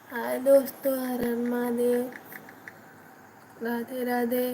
हाय दोस्तों, हर हर महादेव। राधे राधे।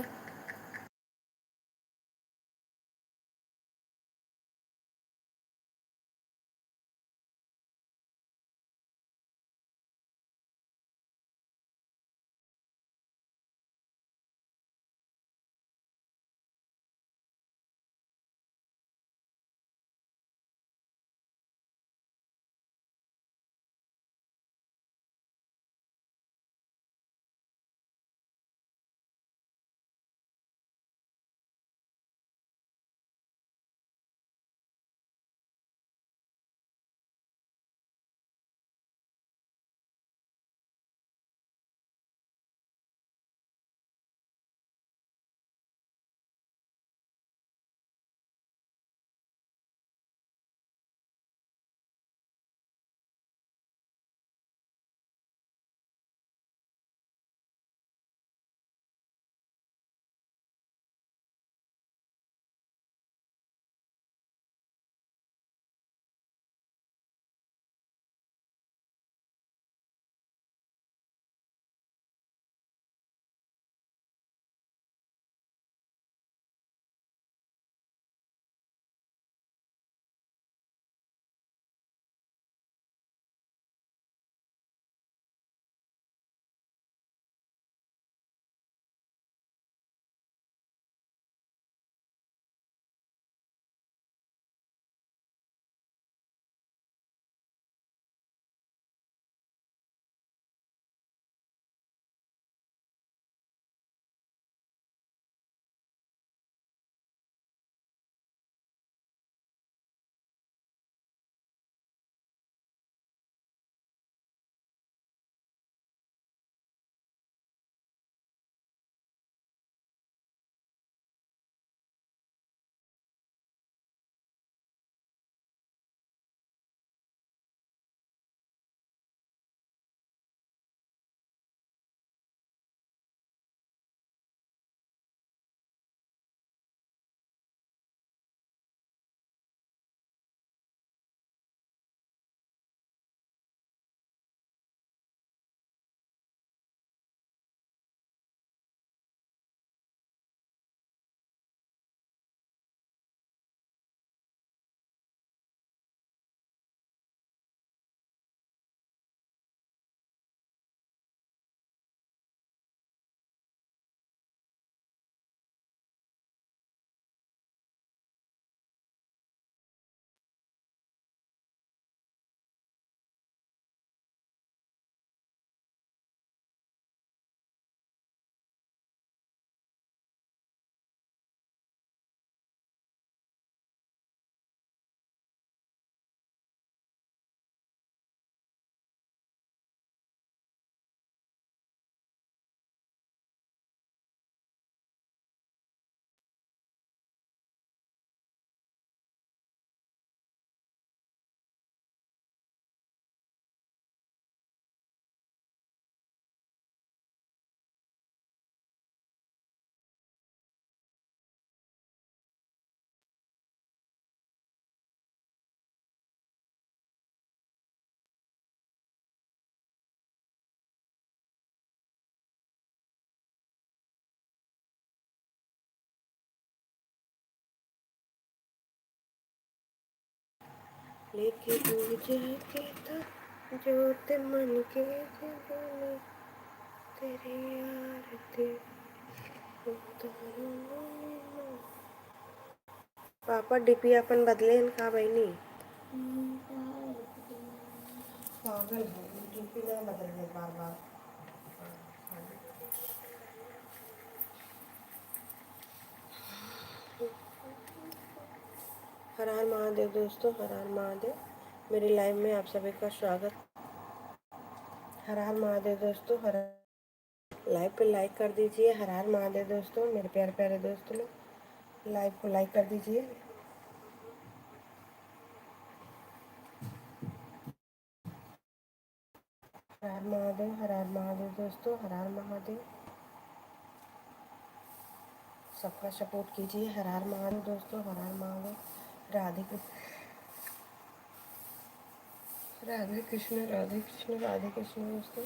लेके पूजा के था ज्योत मन के जगने, तेरी आरती उतारूं। पापा डीपी अपन बदले का बहनी पागल है, डीपी ना बदलने बार बार। हर हर महादेव दोस्तों, हर हर महादेव। मेरी लाइव में आप सभी का स्वागत। हर हर महादेव दोस्तों, हर लाइव पे लाइक कर दीजिए। हर हर महादेव दोस्तों, मेरे प्यारे प्यारे दोस्तों लोग लाइव को लाइक कर दीजिए। हर हर महादेव, हर हर महादेव दोस्तों, हर हर महादेव। सबका सपोर्ट कीजिए। हर हर महादेव दोस्तों, हर हर महादेव। राधे कृष्ण। राधे कृष्ण, राधे कृष्ण, राधे कृष्ण दोस्तों।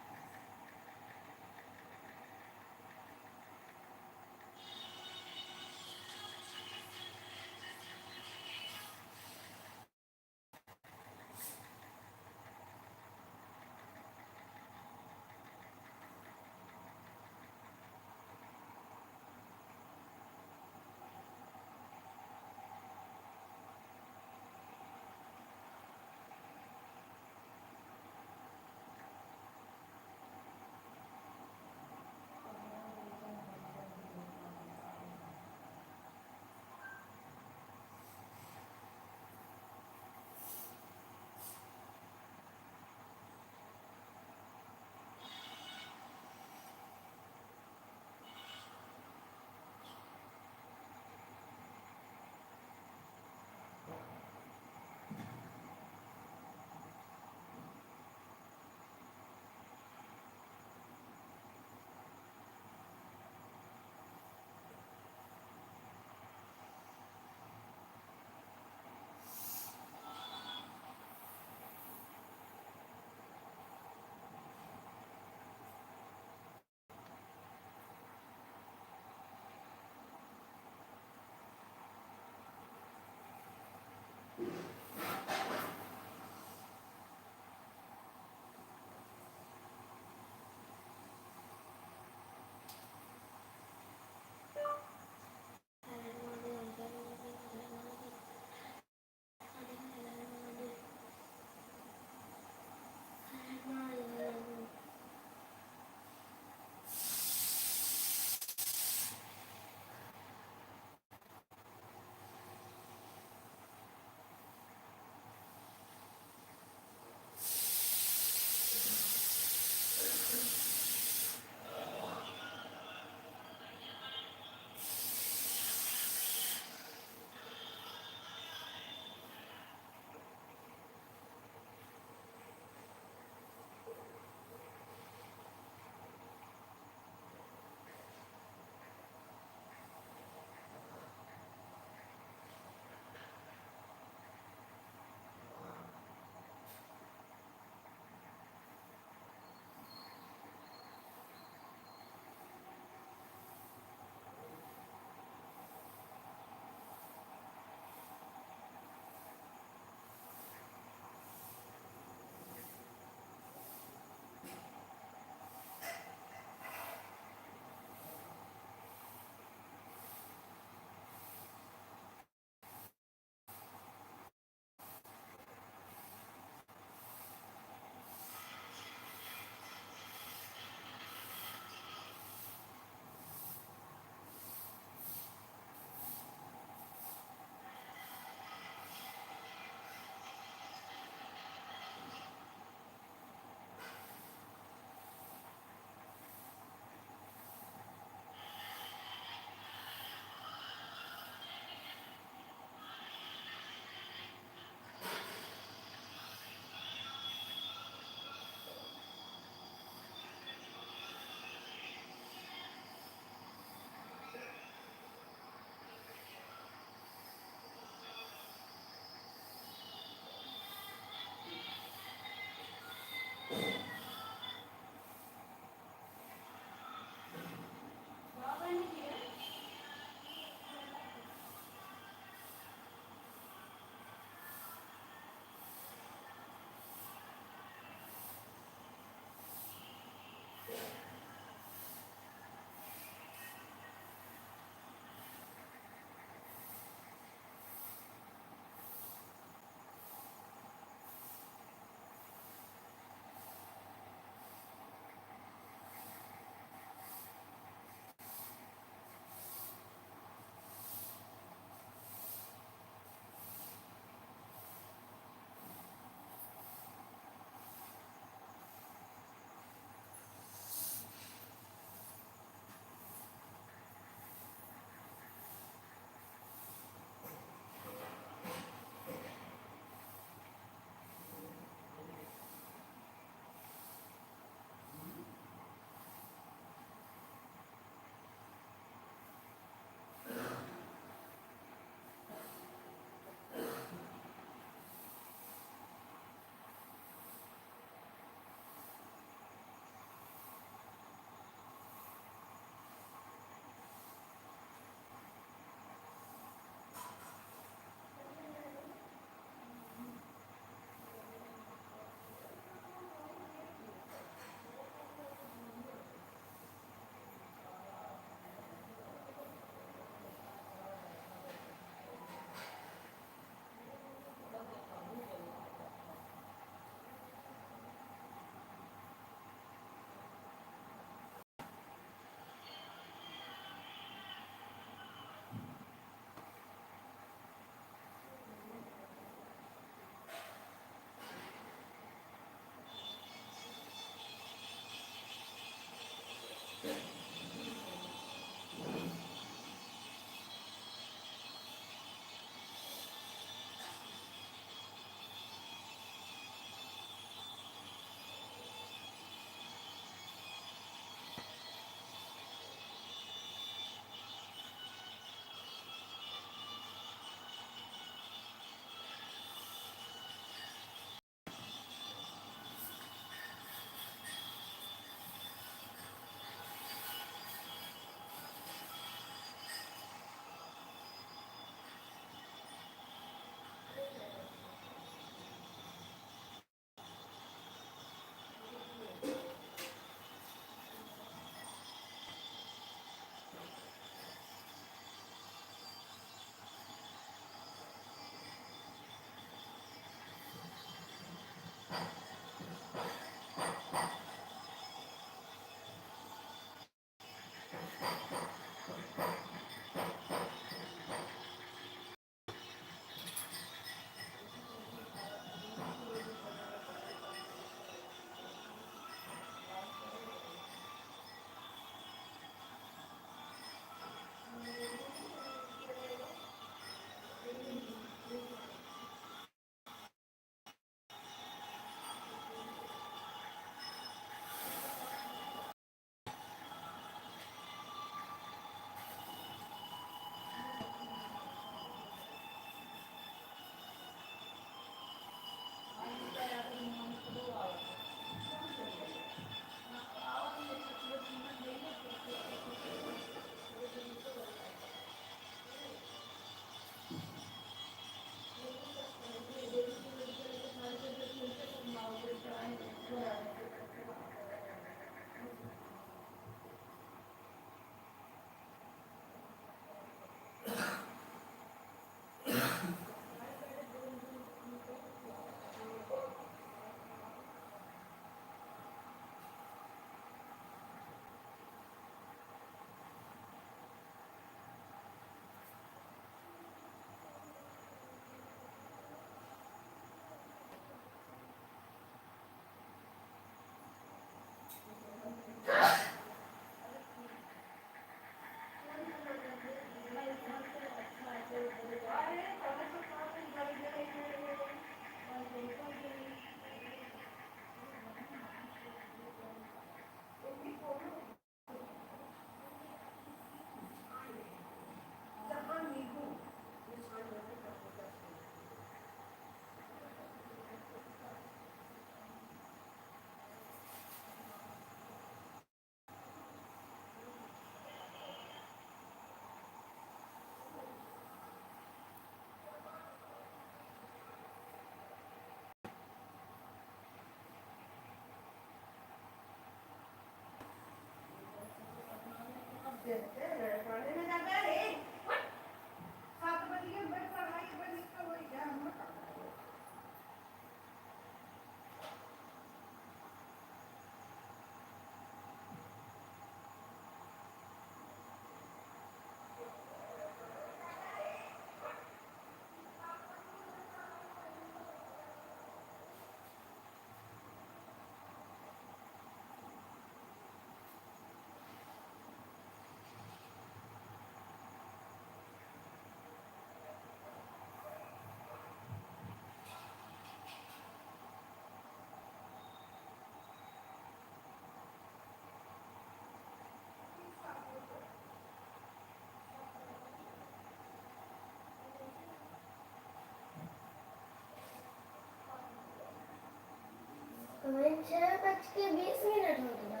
हमें 6:20 हो गया।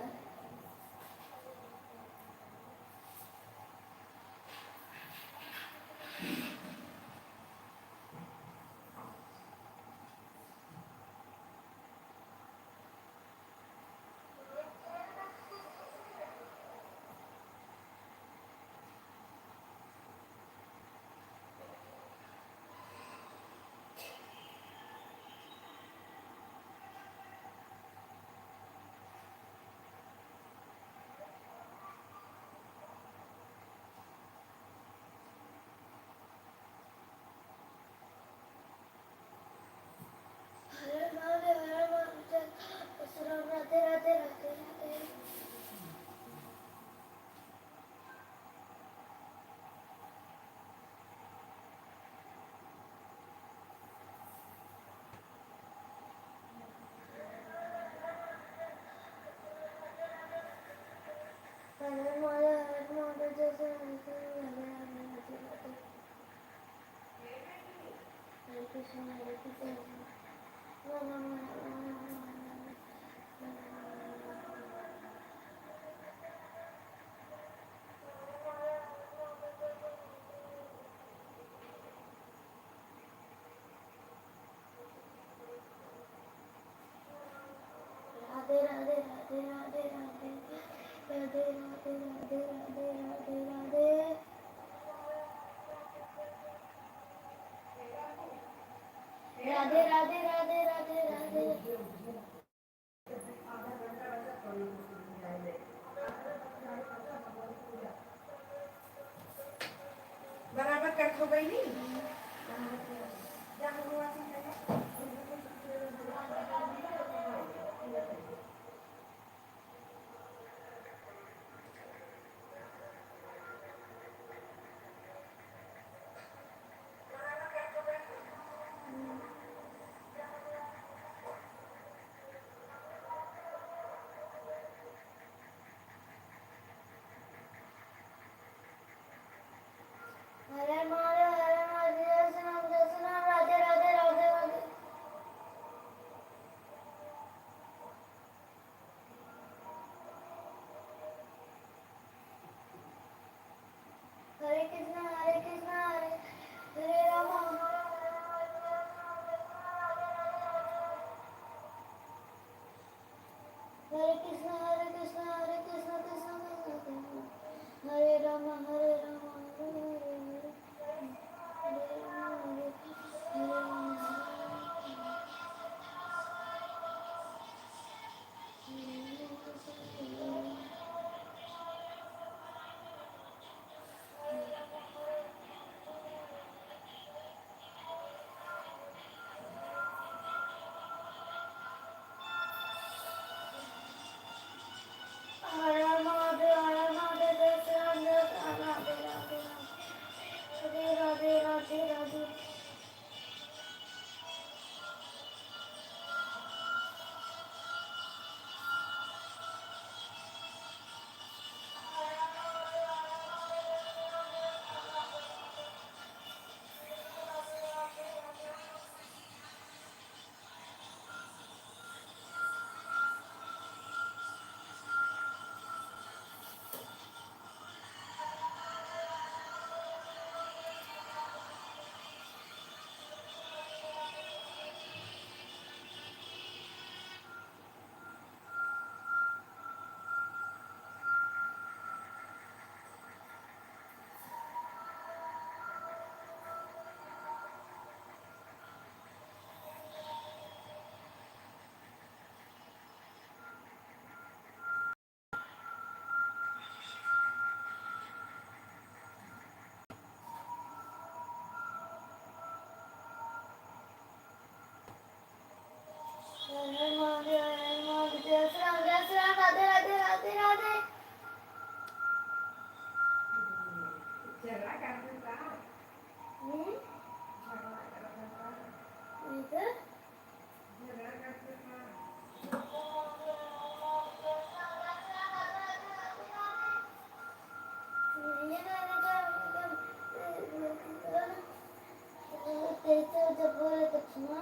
राधे राधे राधे राधे राधे राधे राधे राधे राधे राधे राधे राधे राधे राधे राधे राधे बराबर कर तो गई नहीं। हरे महादेव जय श्री राम राधे राधे राधे राधे हरे कृष्णा हरे हरे राम हरे कृष्णा कृष्णा कृष्णा कृष्णा हरे राम हरे हरे हरे राम हरे हरे महादेव जय श्री राम राधे राधे हम्म? इधर ये ना तेरे जब बोले तो सुना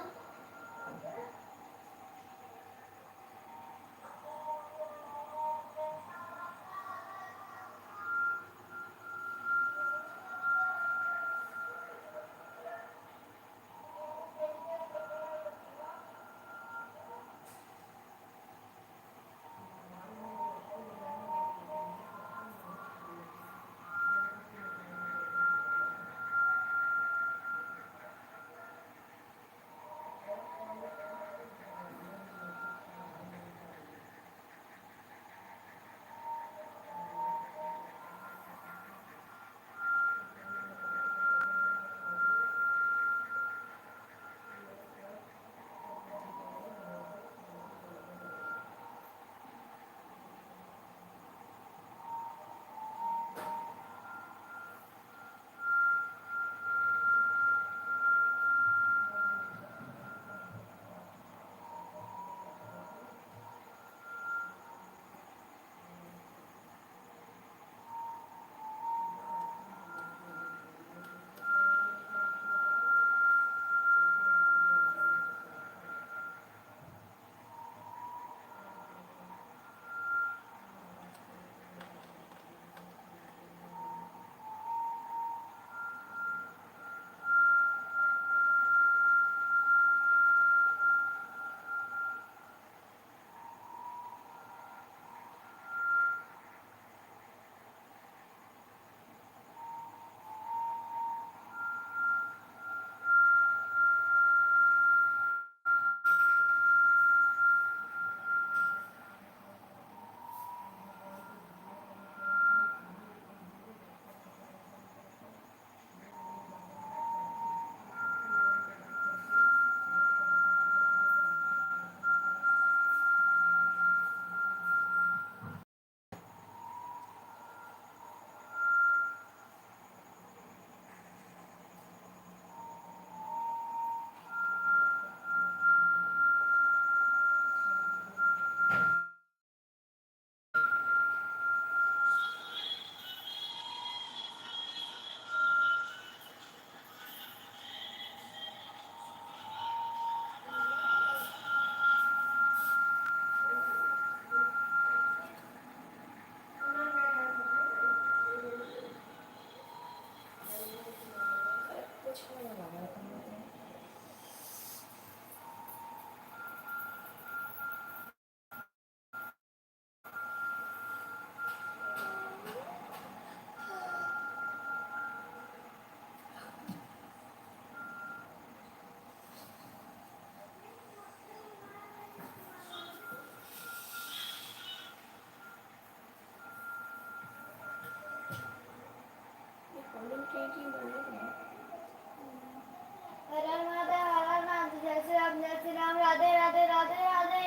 हर हर महादेव हर हर महादेव जय श्री राम राधे राधे राधे राधे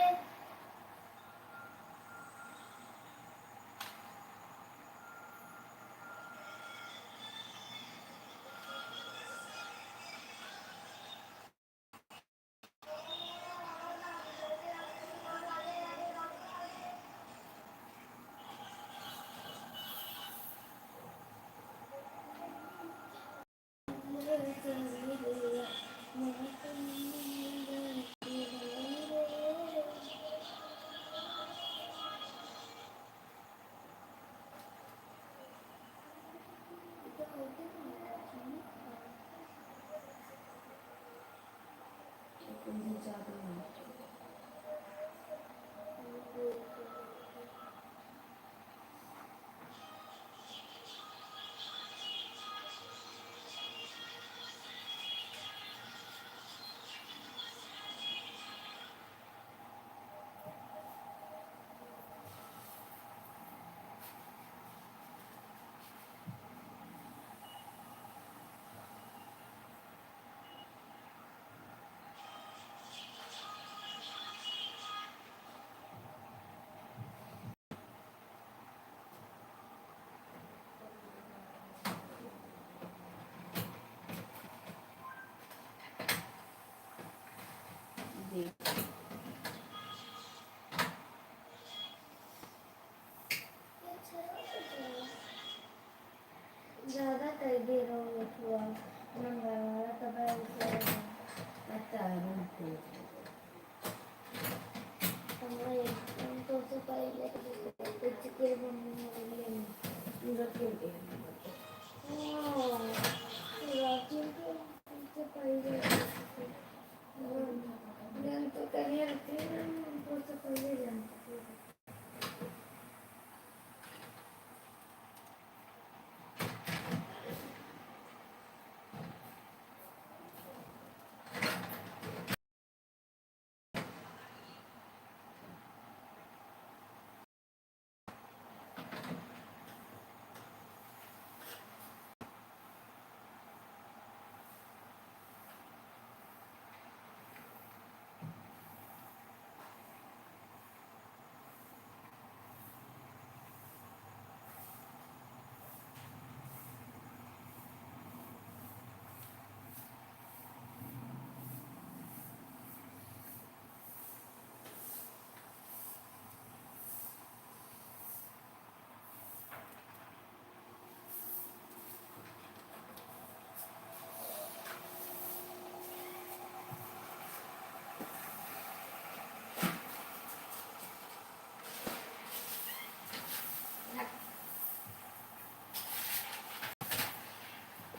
ज़्यादा कर दे रहा हूँ थोड़ा मंगलवार तब तो से पहले चिकन बनने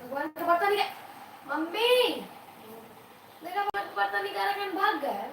भगवान का पता नहीं मम्मी देखा पता नहीं कह भाग गए।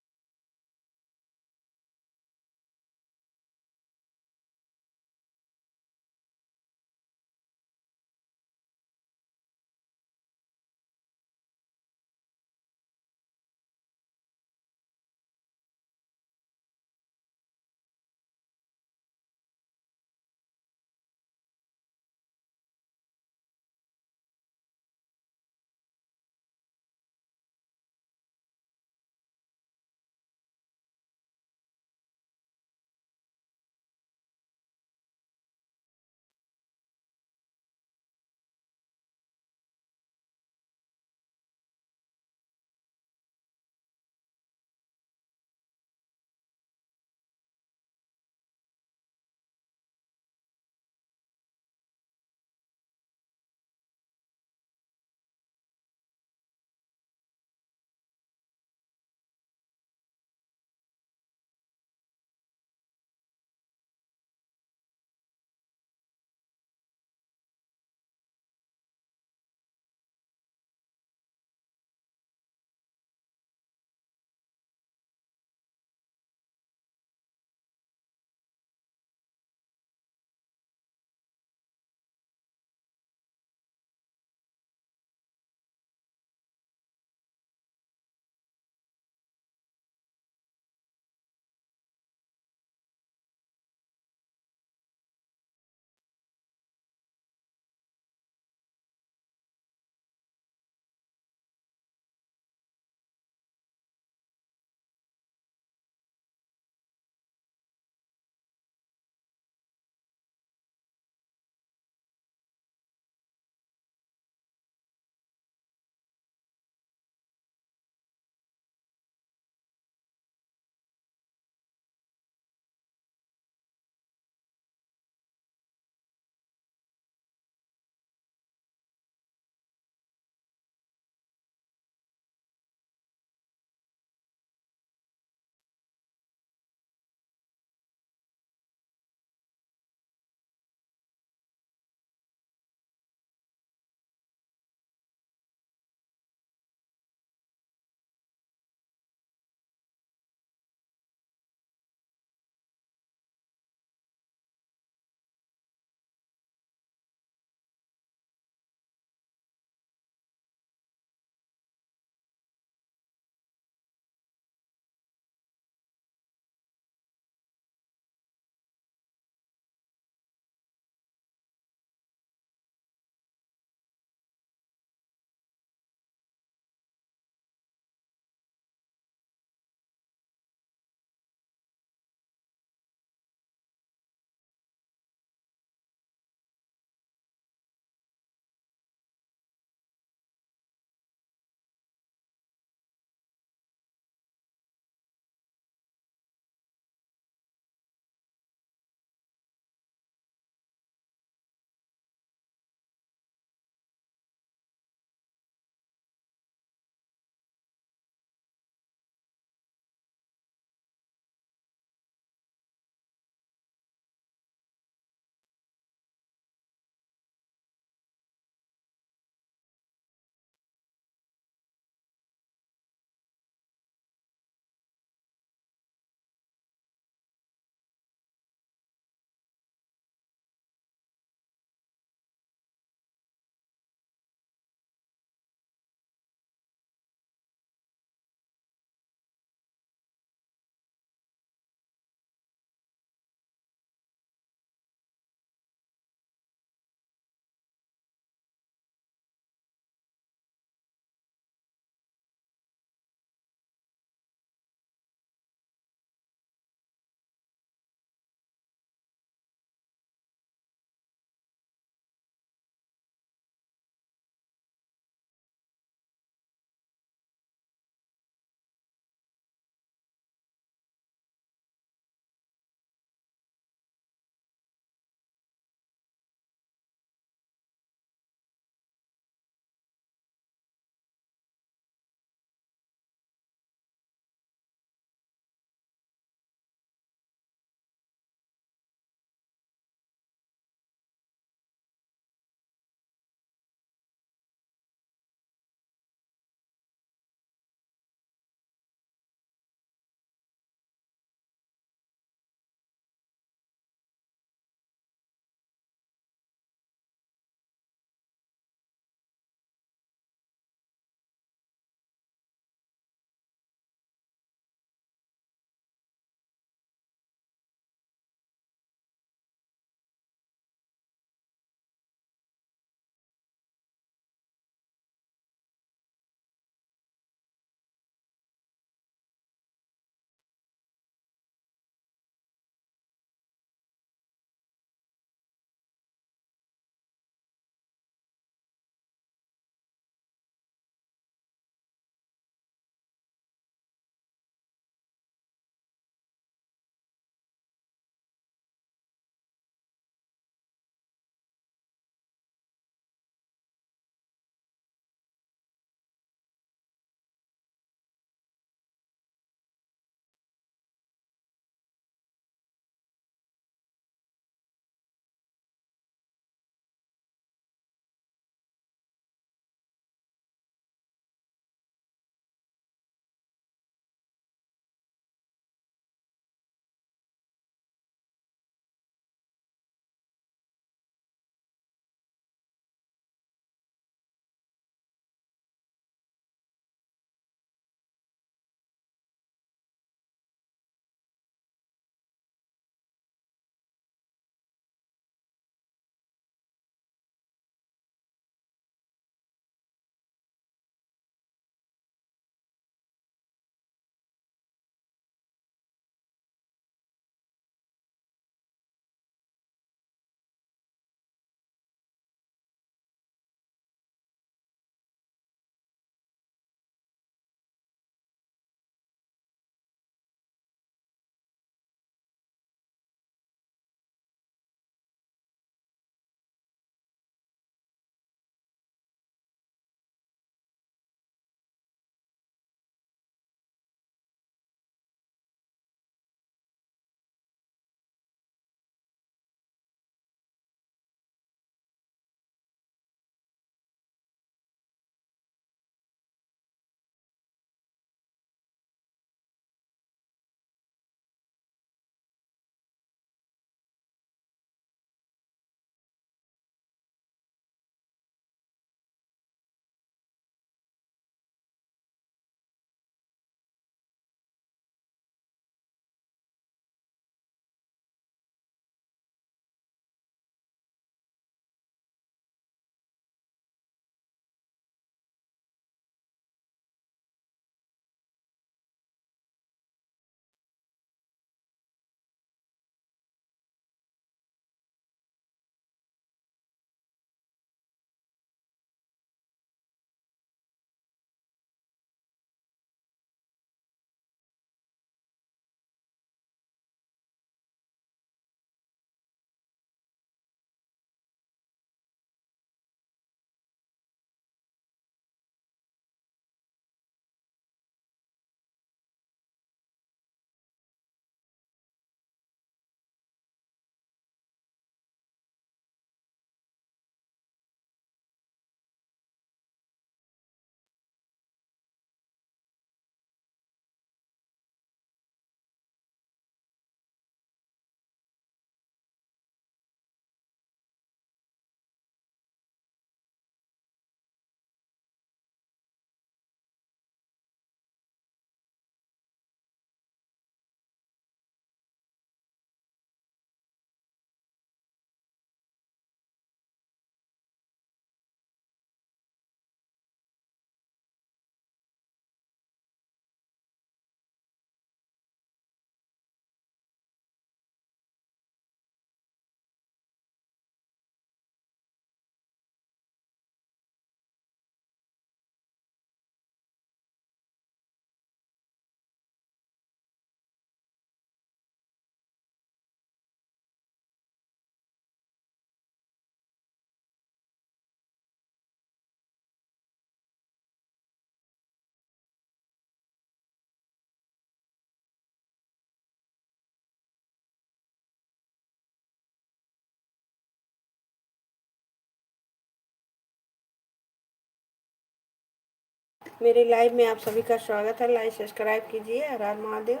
मेरे लाइव में आप सभी का स्वागत है। लाइक सब्सक्राइब कीजिए। हर हर महादेव।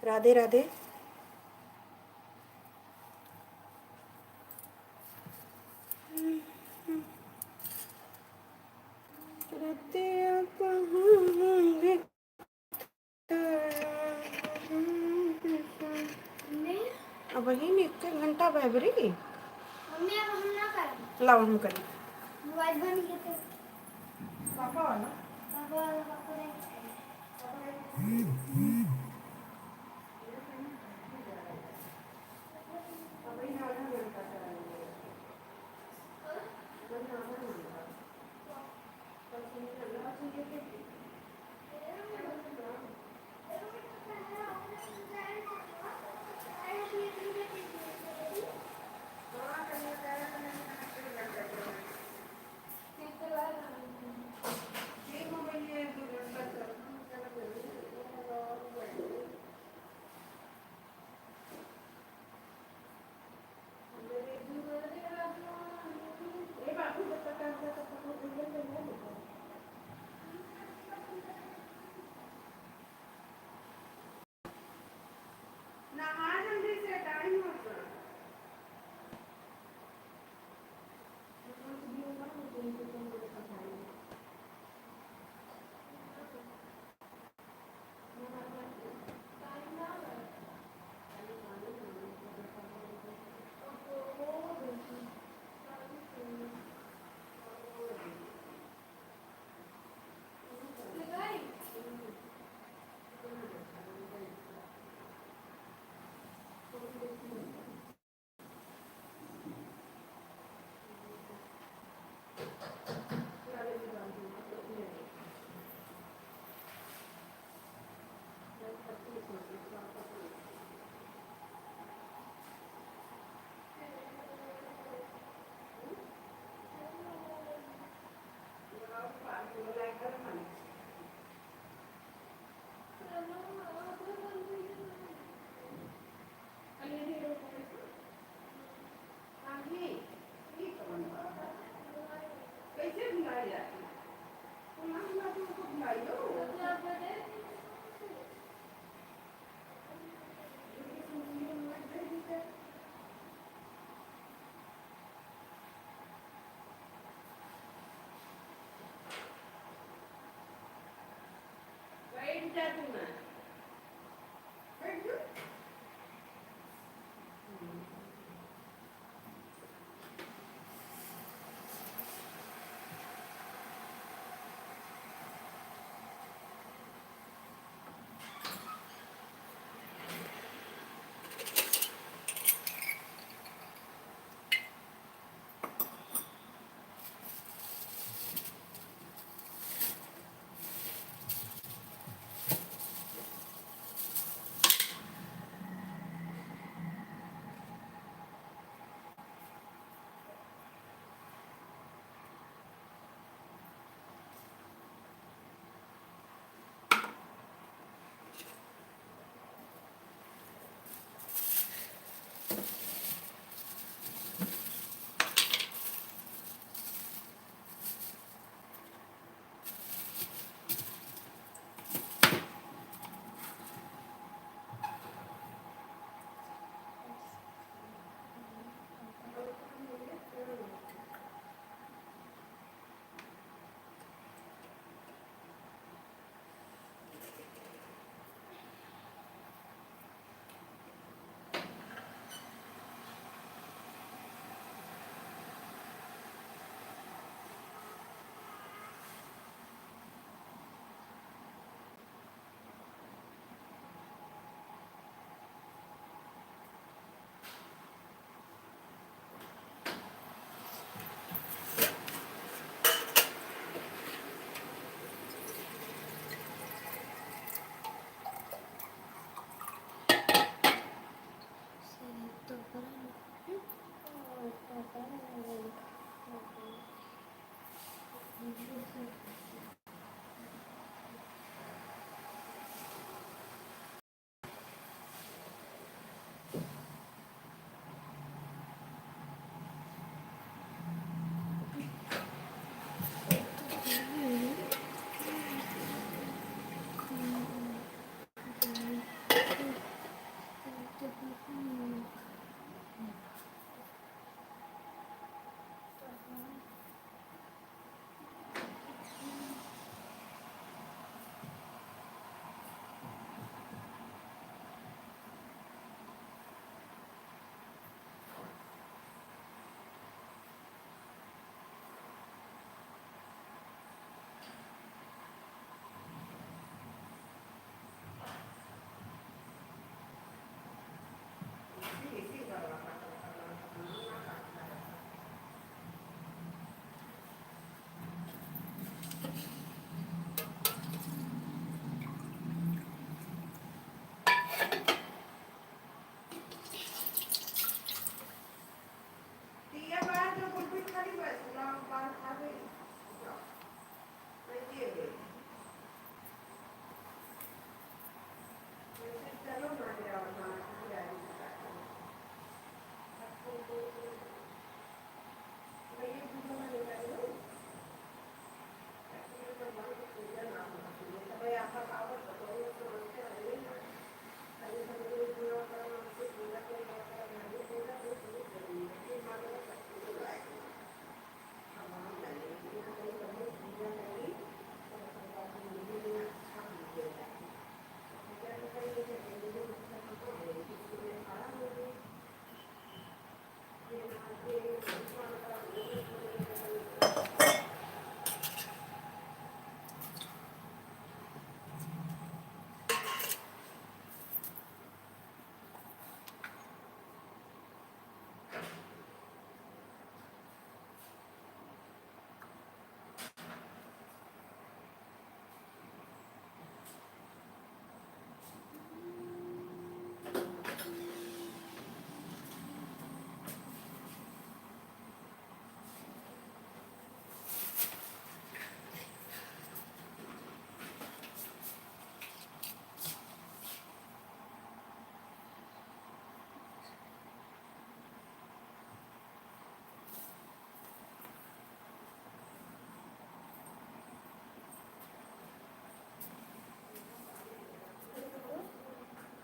राधे राधे। मम्मी अब वही नहीं, इतने घंटा बहबरी मम्मी अब हम ना करें। लाओ हम करें। मोबाइल बंद किया तो पापा वाला पापा पापा ने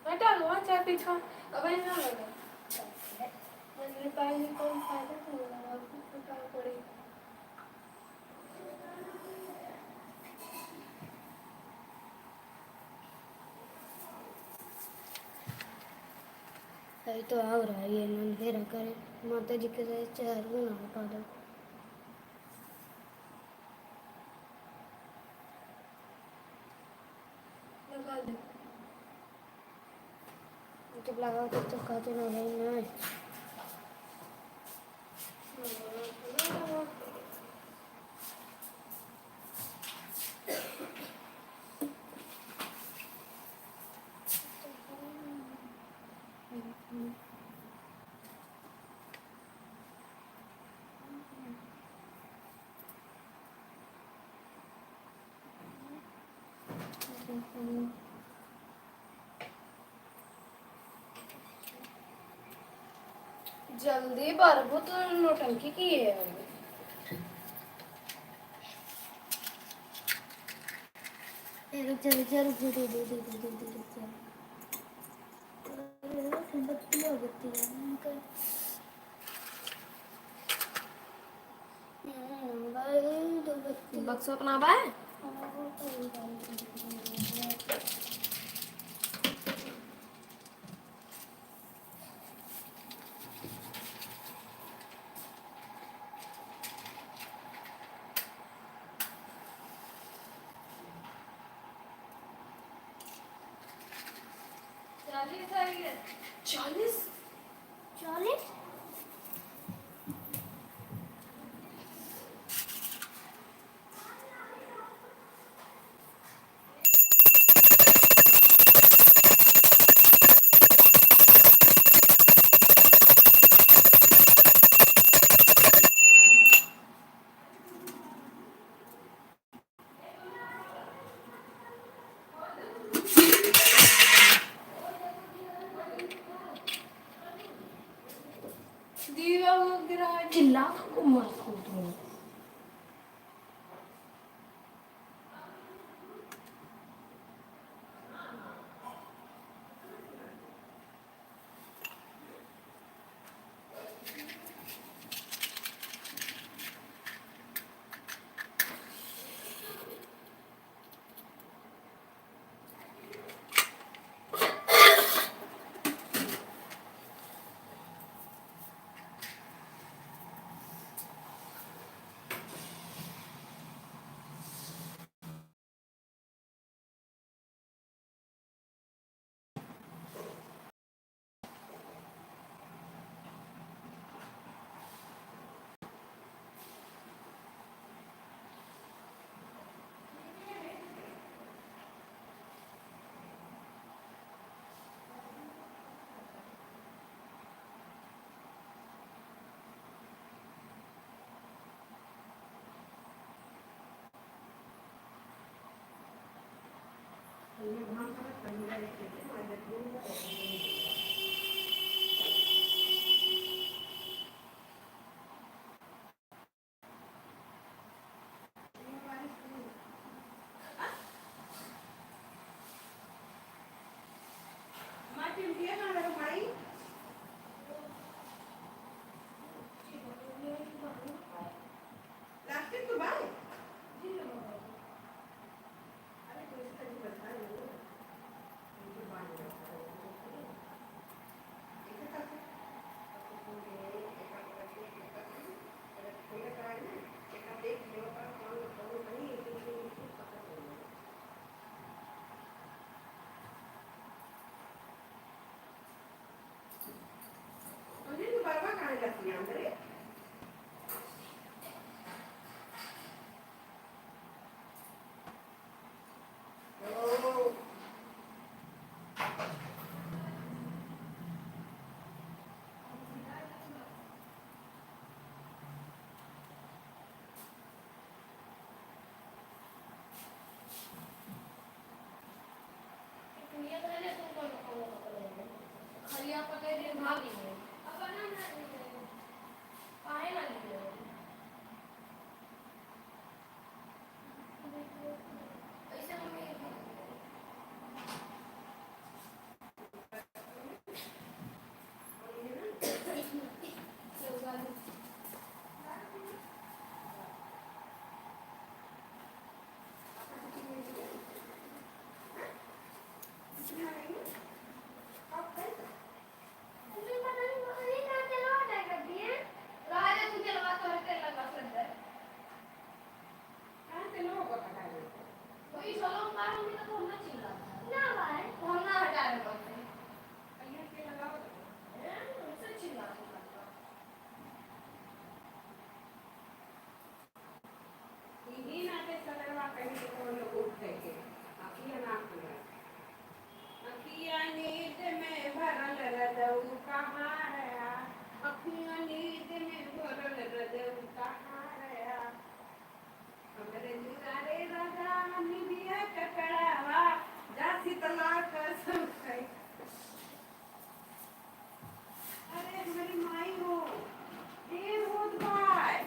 हटा लो चाय पीछा अब ना लगा मैंने पहले कौन फायदा तो लगा आपको पता पड़ेगा अभी तो आ रहा है ये अंधेरा करे माता जी के साथ चार गुना हटा दो लगा दे जब लगा के तो कहते ना है ना जल्दी बरबू तो नौटंकी की है चल चल धीरे धीरे धीरे धीरे चल बत्ती हो गई है बक्सो अपना बाय चालीस 40 दिया गिरा चिल्ला को मत कूदो खलिया पकड़े भागी अब ना काहे ना लिए ऐसे हमें कहारया अखियां नींद में भरल रजऊ कहारया हमरे दुआरे राजा निबिया ककड़ावा जा शीतला कसम खाई अरे हमारी माई हो देर होत बाय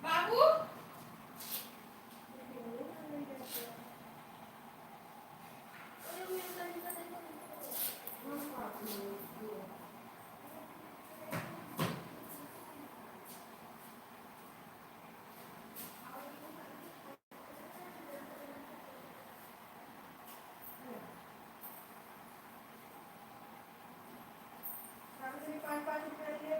बाबू पाँच रुपये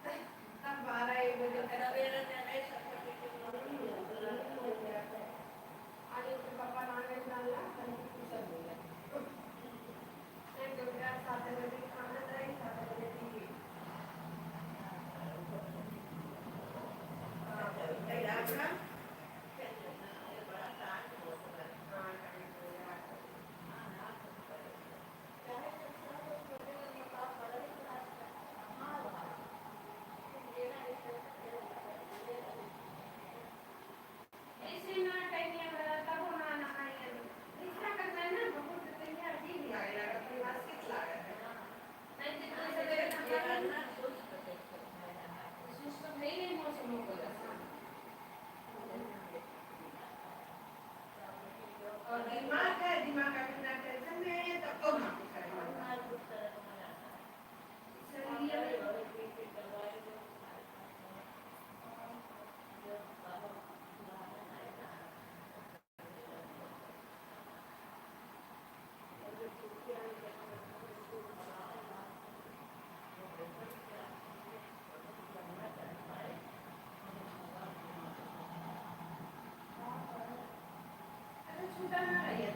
अब 12-1 बजे आज उसके पापा नॉनवेज डालना सब हो गया नहीं तो क्या 7 बजे खाना चाहिए 7 बजे टीवी ऐसे ना टाइम नहीं लगा तब होना ना आएगा इतना करना है ना बहुत तैयार जी नहीं आएगा अपनी बात किस लागे नहीं तो सवेरे खाना सुस्त नहीं मौसम हो गया और दिमाग का बिना टेंशन में है तब तो ना छूटा ना रही है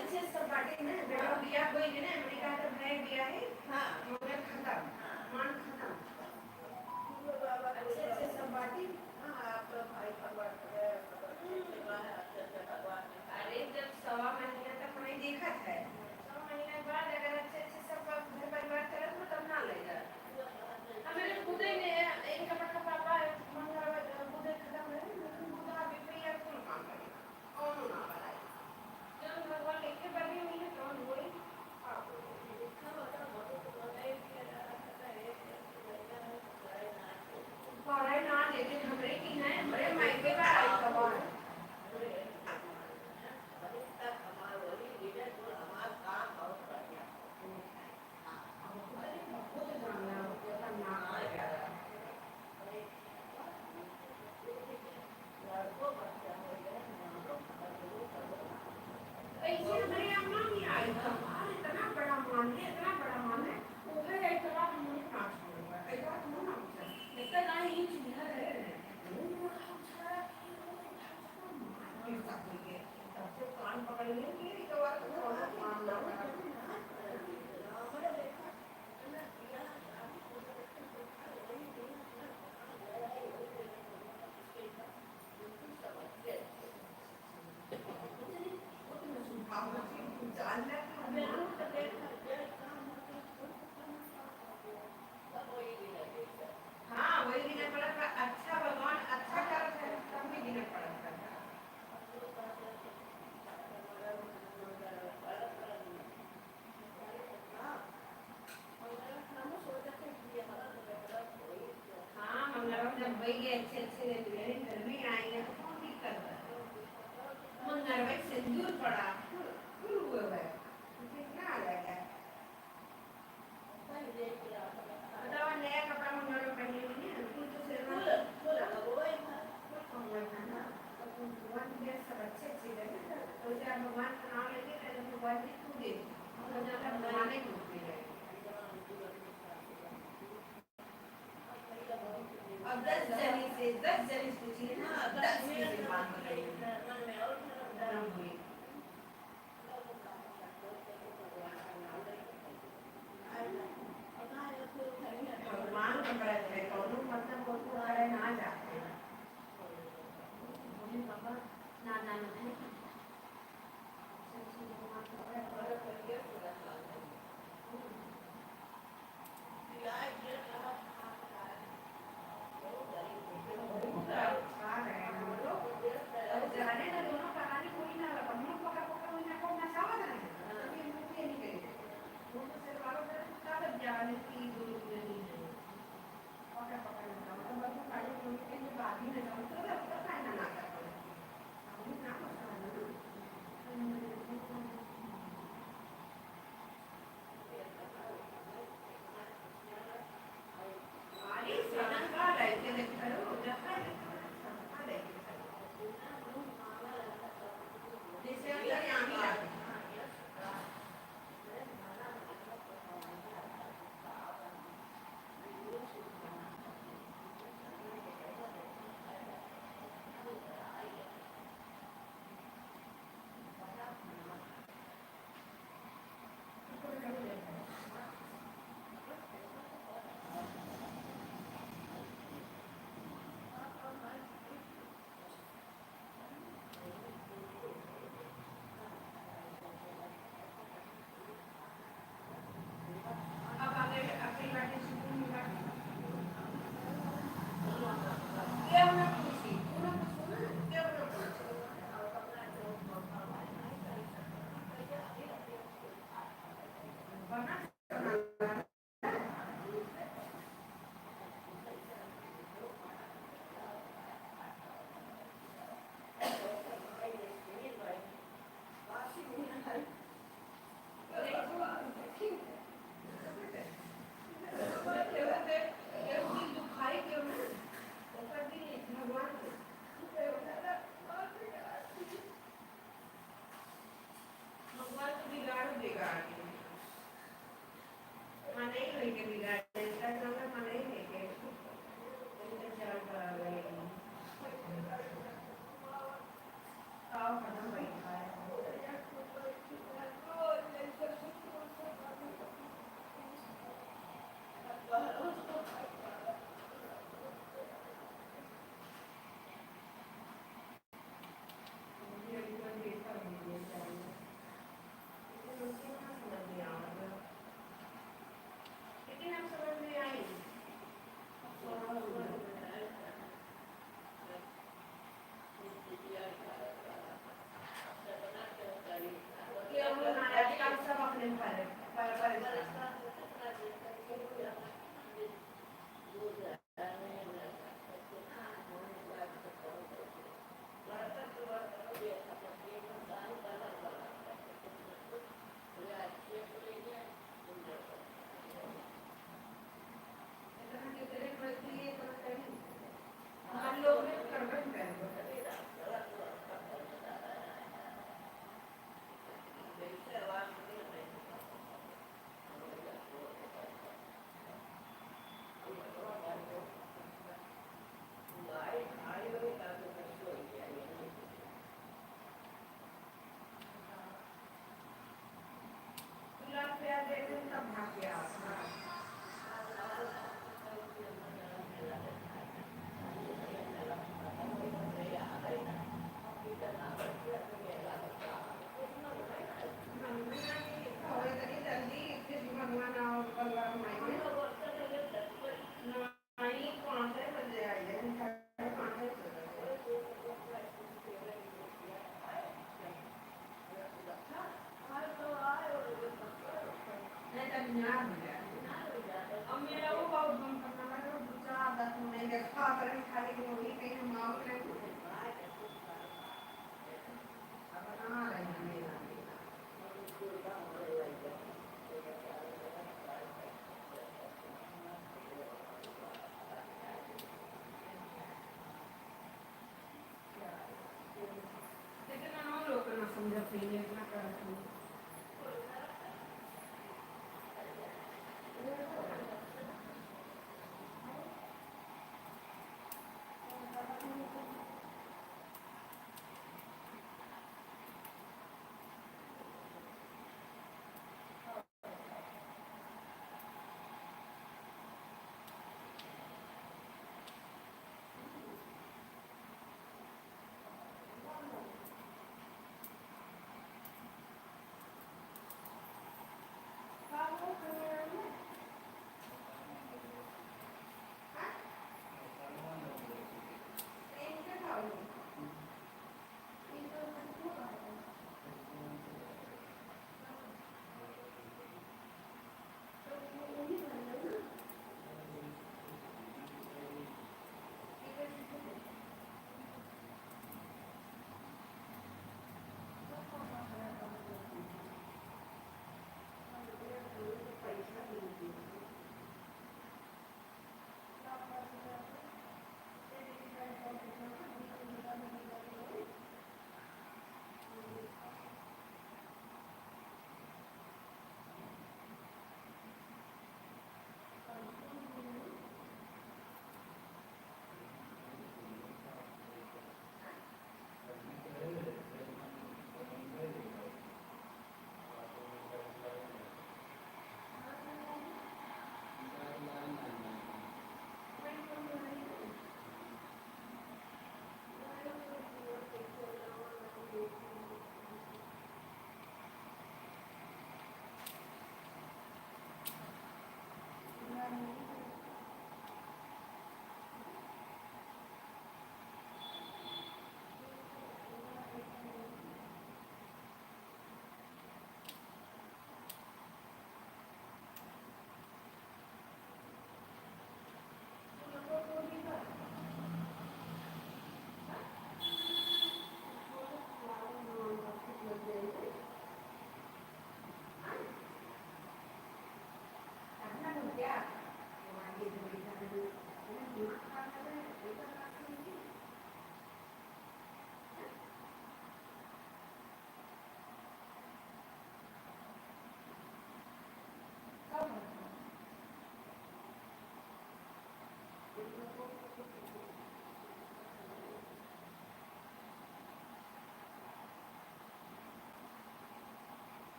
अच्छे सब बाटे ना बिया कोई ने अमेरिका का भाई बिया है हां मगर खत्म मान खत्म अच्छे सब बाटी हां आप भाई का बात है अरे जब 1.5 महीना तक मैं देखा था 1.5 महीने बाद अगर अच्छे सब घर परिवार चले तो तब ना ले जा हमें खुद ही ने एक कपड़ा पापा मंगलवार खुद खत्म है लेकिन खुद अभी पे यार कौन काम करेगा कौन ना वाला जब भगवान लिखे बनी हुई है कौन वही पढ़ाई ना लेकिन हमरे की है बड़े महंगे बा आई कबार ऐसे हमारे अम्मा नहीं आई कबार इतना बड़ा मान है इतना बड़ा मान है वो है एक बार मुझे नाच छोड़ूंगा एक बार मुझे नाच इतना ना ही चुना है वो छाड़ा की सबसे कान पकड़ लेंगे तो बात मान लो हाँ वही गिने पड़ा था अच्छा भगवान अच्छा कर तब भी गिने पड़ा था हाँ मंगलवार जब वही अच्छे मेरे घर में आएंगे तो कौन दिक्कत है मंगलवार सिंदूर पड़ा फूल हुए हुए कितना आ जाएगा बताओ नया कपड़ा मंगलवार पहने हुए हैं फूल तो शेरवानी भगवान के सब अच्छे है ना तो जब भगवान का नाम लेंगे तो भगवान जी तू दे तो जब भगवान ही रूप में रहेगा अब 10 जनी से पूछिए ना 10 की बात बताइए भगवान का व्रत है कौन मतलब को करे ना जाते बाबा ना ना ना जाने ना दोनों कहानी कोई ना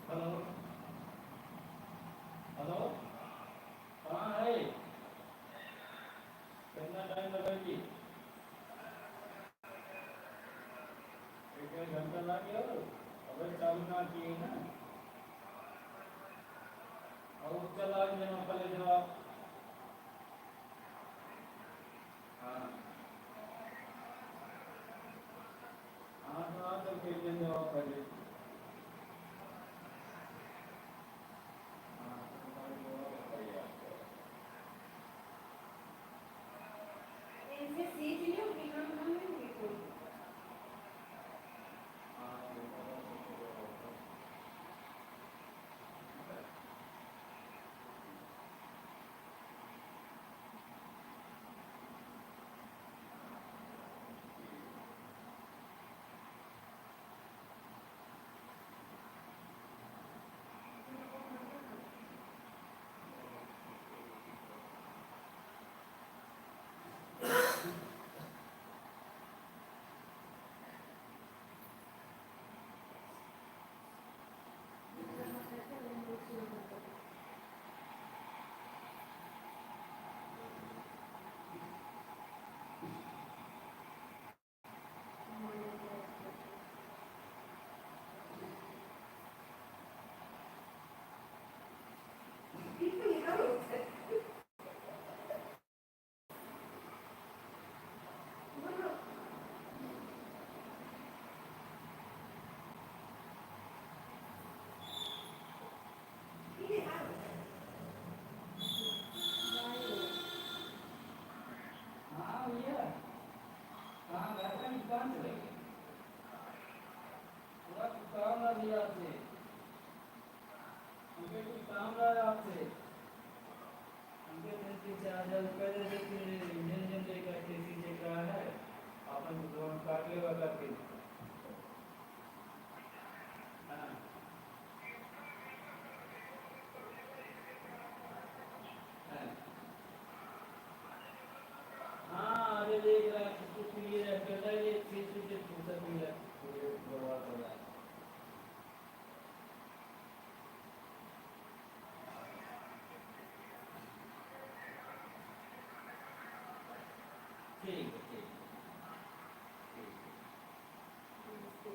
हेलो हेलो कहाँ है कितना टाइम लगेगी एक डेढ़ घंटा लग गया अभी चालू ना किए ना और चला जमा पहले जवाब हाँ हाँ तो आ तो फिर जवाब पहले हाँ तुम्हारे जवाब बताइए आपको इनसे सीख लियो कि हम नहीं कोई हाँ वो पता तो जवाब हाँ भैया कहाँ घर का दुकान चले गए थोड़ा कुछ काम ना दिया आपसे हमके कुछ काम रहा आपसे हमके जैसे 4,000 रुपये दे दे फिर इंजन लेकर केसी चेक रहा है अपन लोन काट लेगा करके हाँ हाँ हाँ अरे देख रहा है कुछ लिए रहता है ये चीज से दूसरा भी है बर्बाद हो रहा है ठीक है ठीक है ठीक है नमस्ते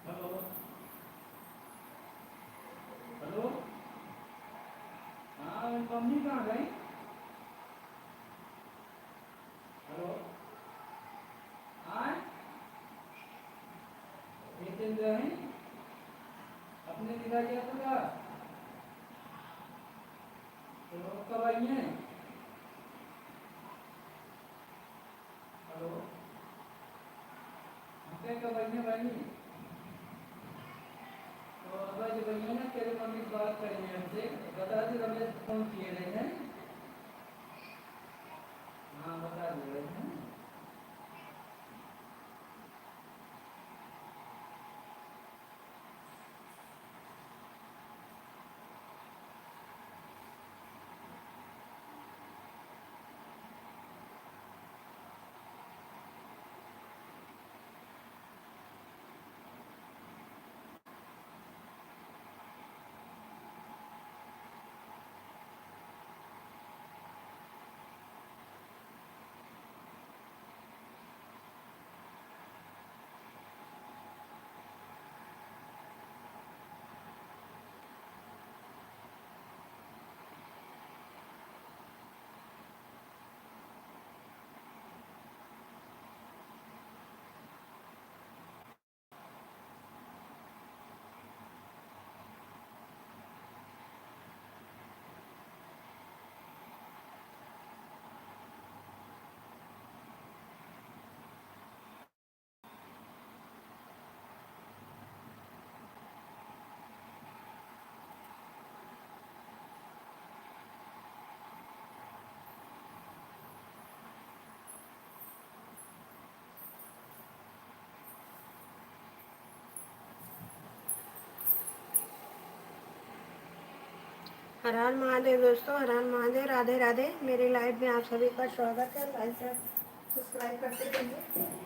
हेलो हेलो। हाँ मम्मी कहाँ गई? हेलो। आए दिन रहे अपने दिखाई दिया था तो कब आई हैं? हेलो। हमसे कब आई हैं भाई? तो अब आज भैया ना तेरे मम्मी से बात करेंगे हमसे बता दे रमेश फोन किए रहे हैं। हाँ बता दे रहे हैं। हर हर महादेव दोस्तों, हर हर महादेव, राधे राधे। मेरे लाइव में आप सभी का स्वागत है। लाइक सब्सक्राइब करते रहिए।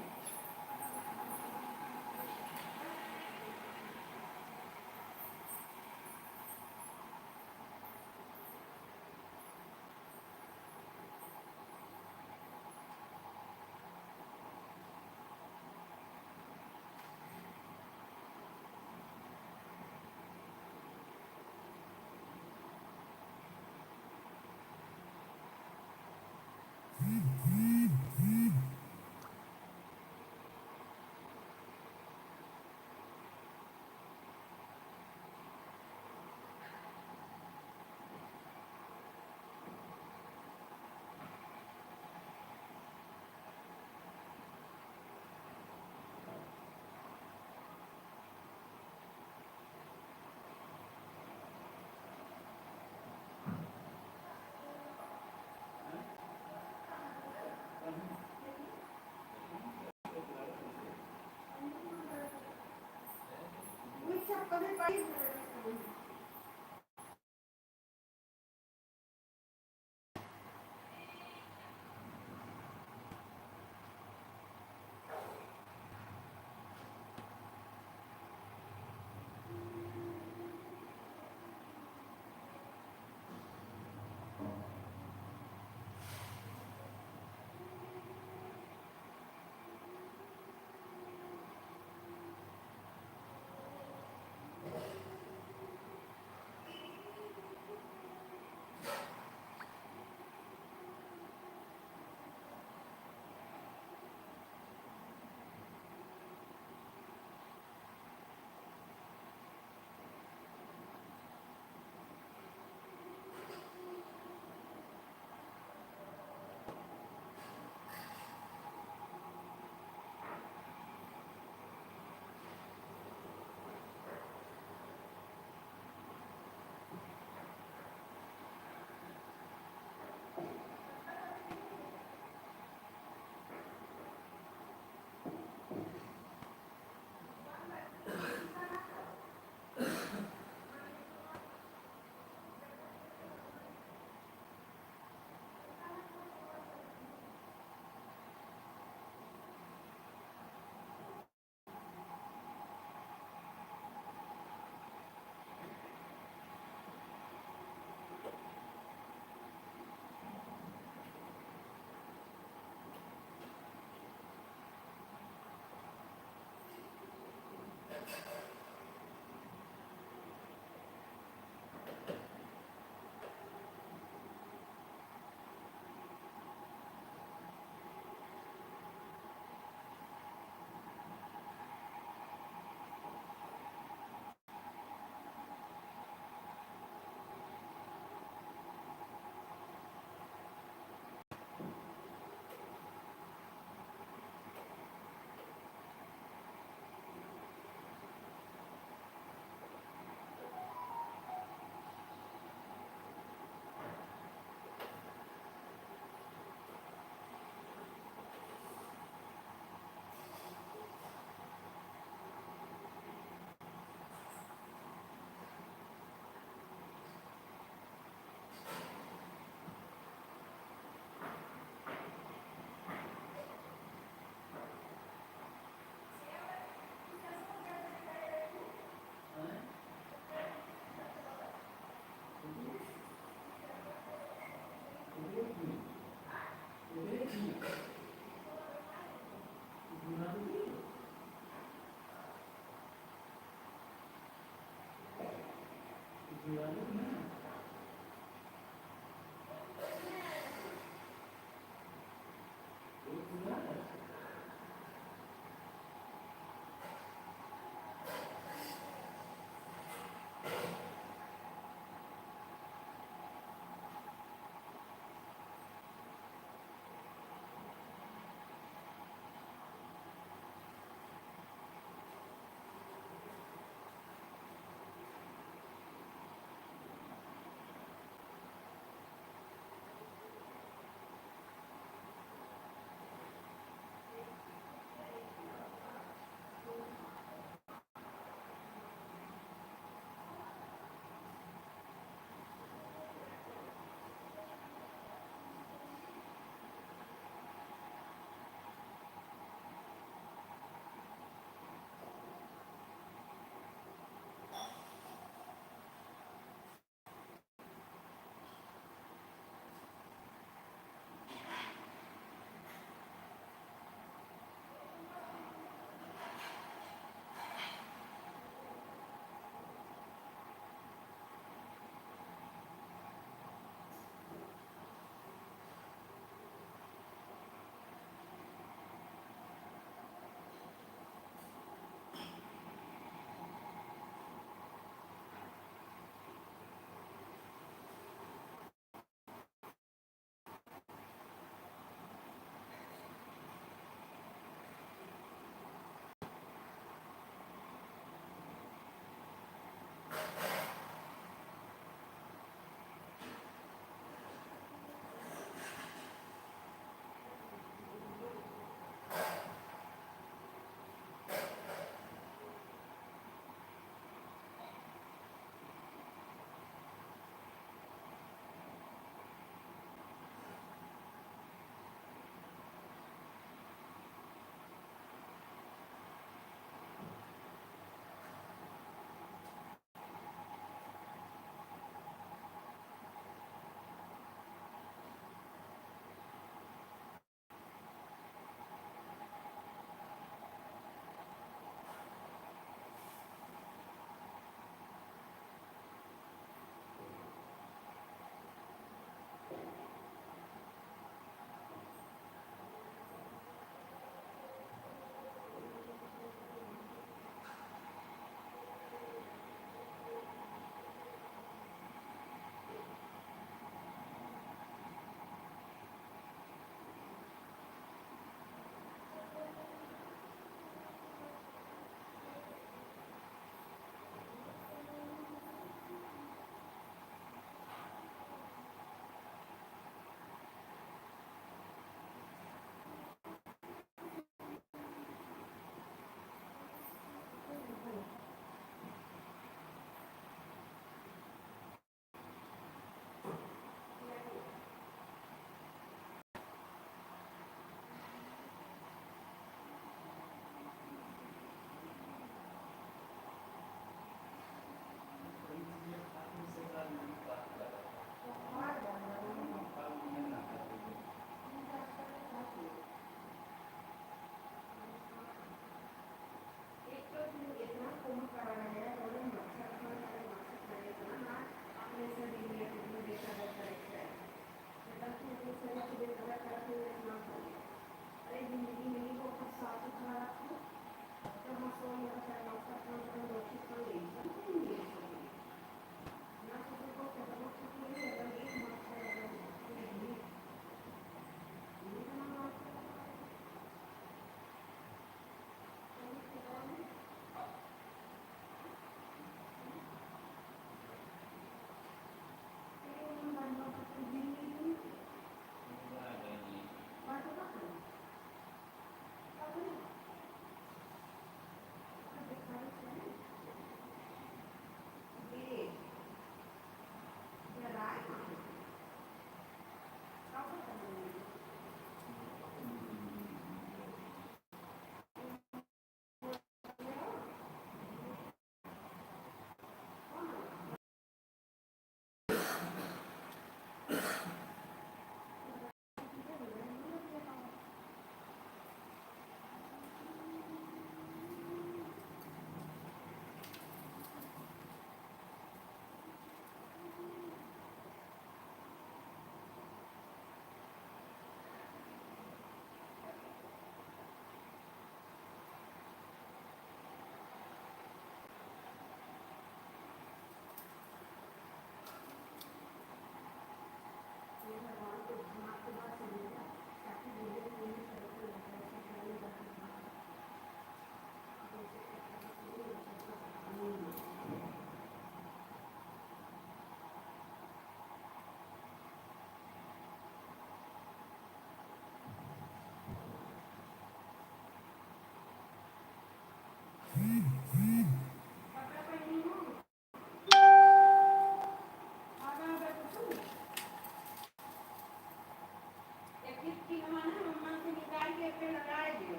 किसकी माना मम्मा से निकाल के पे लगा दियो।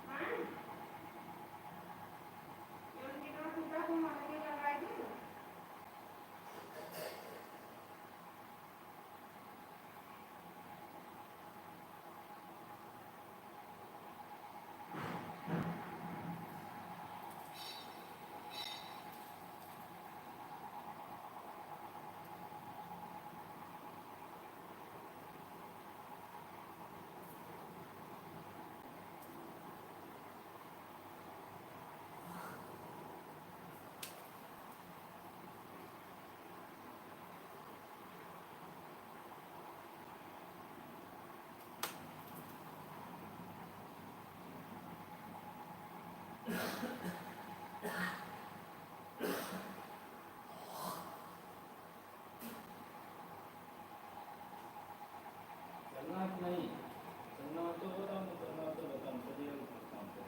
हाँ ये उनकी तो टूटा तो मार के लगा दियो। चलना है कि नहीं? चलना हो तो बताओ, नहीं चलना हो तो बताओ, चलिए काम पे।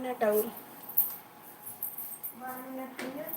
मिनट होगी, 12 मिनट हुए हैं।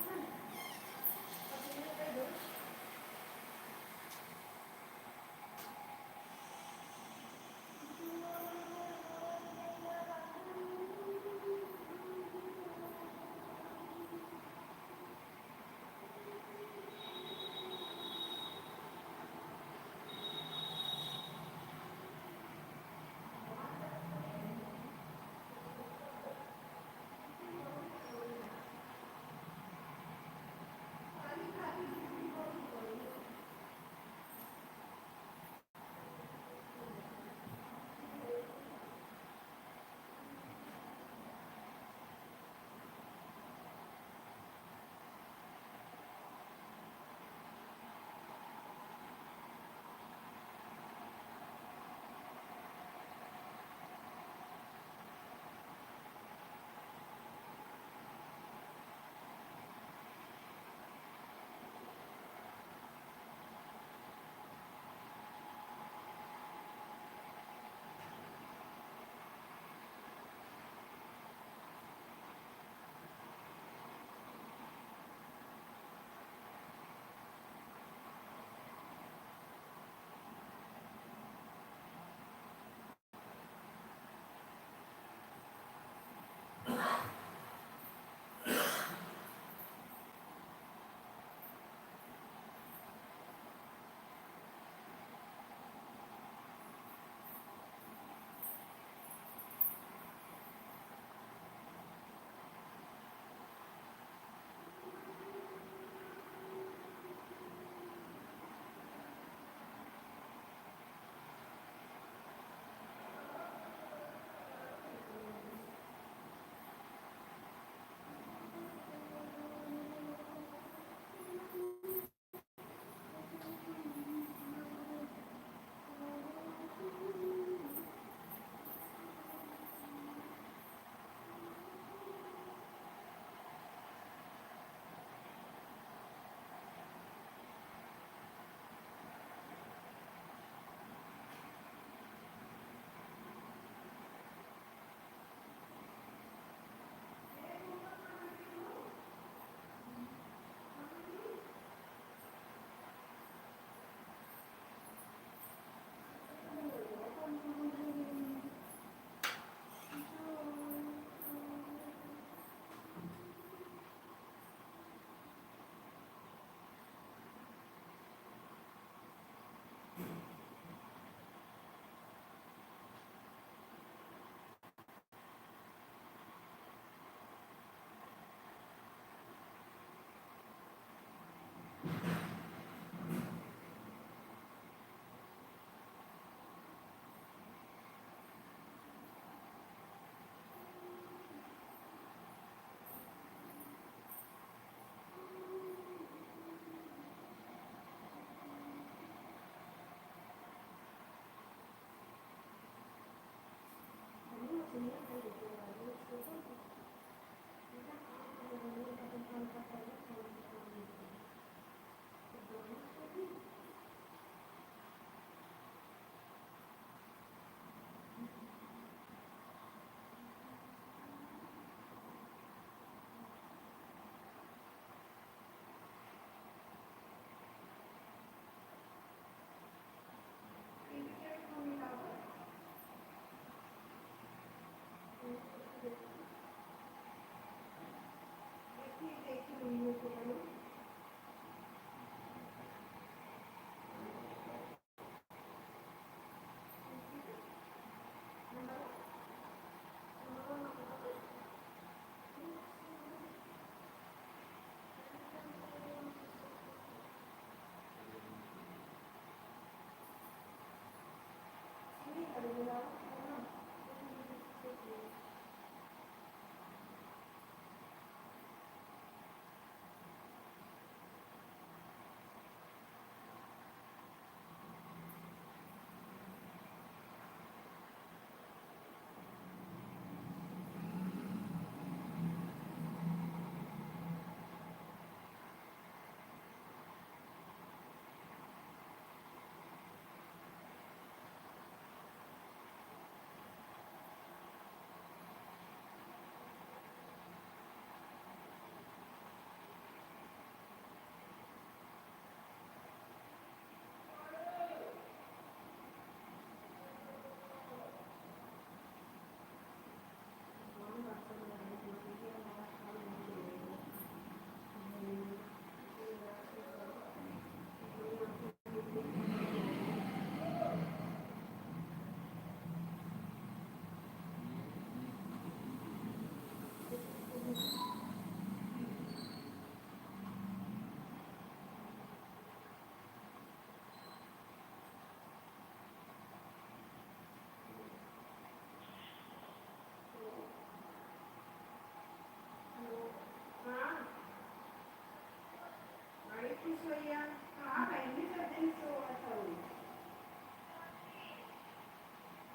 भैया हाँ बहनी सब दिन सो था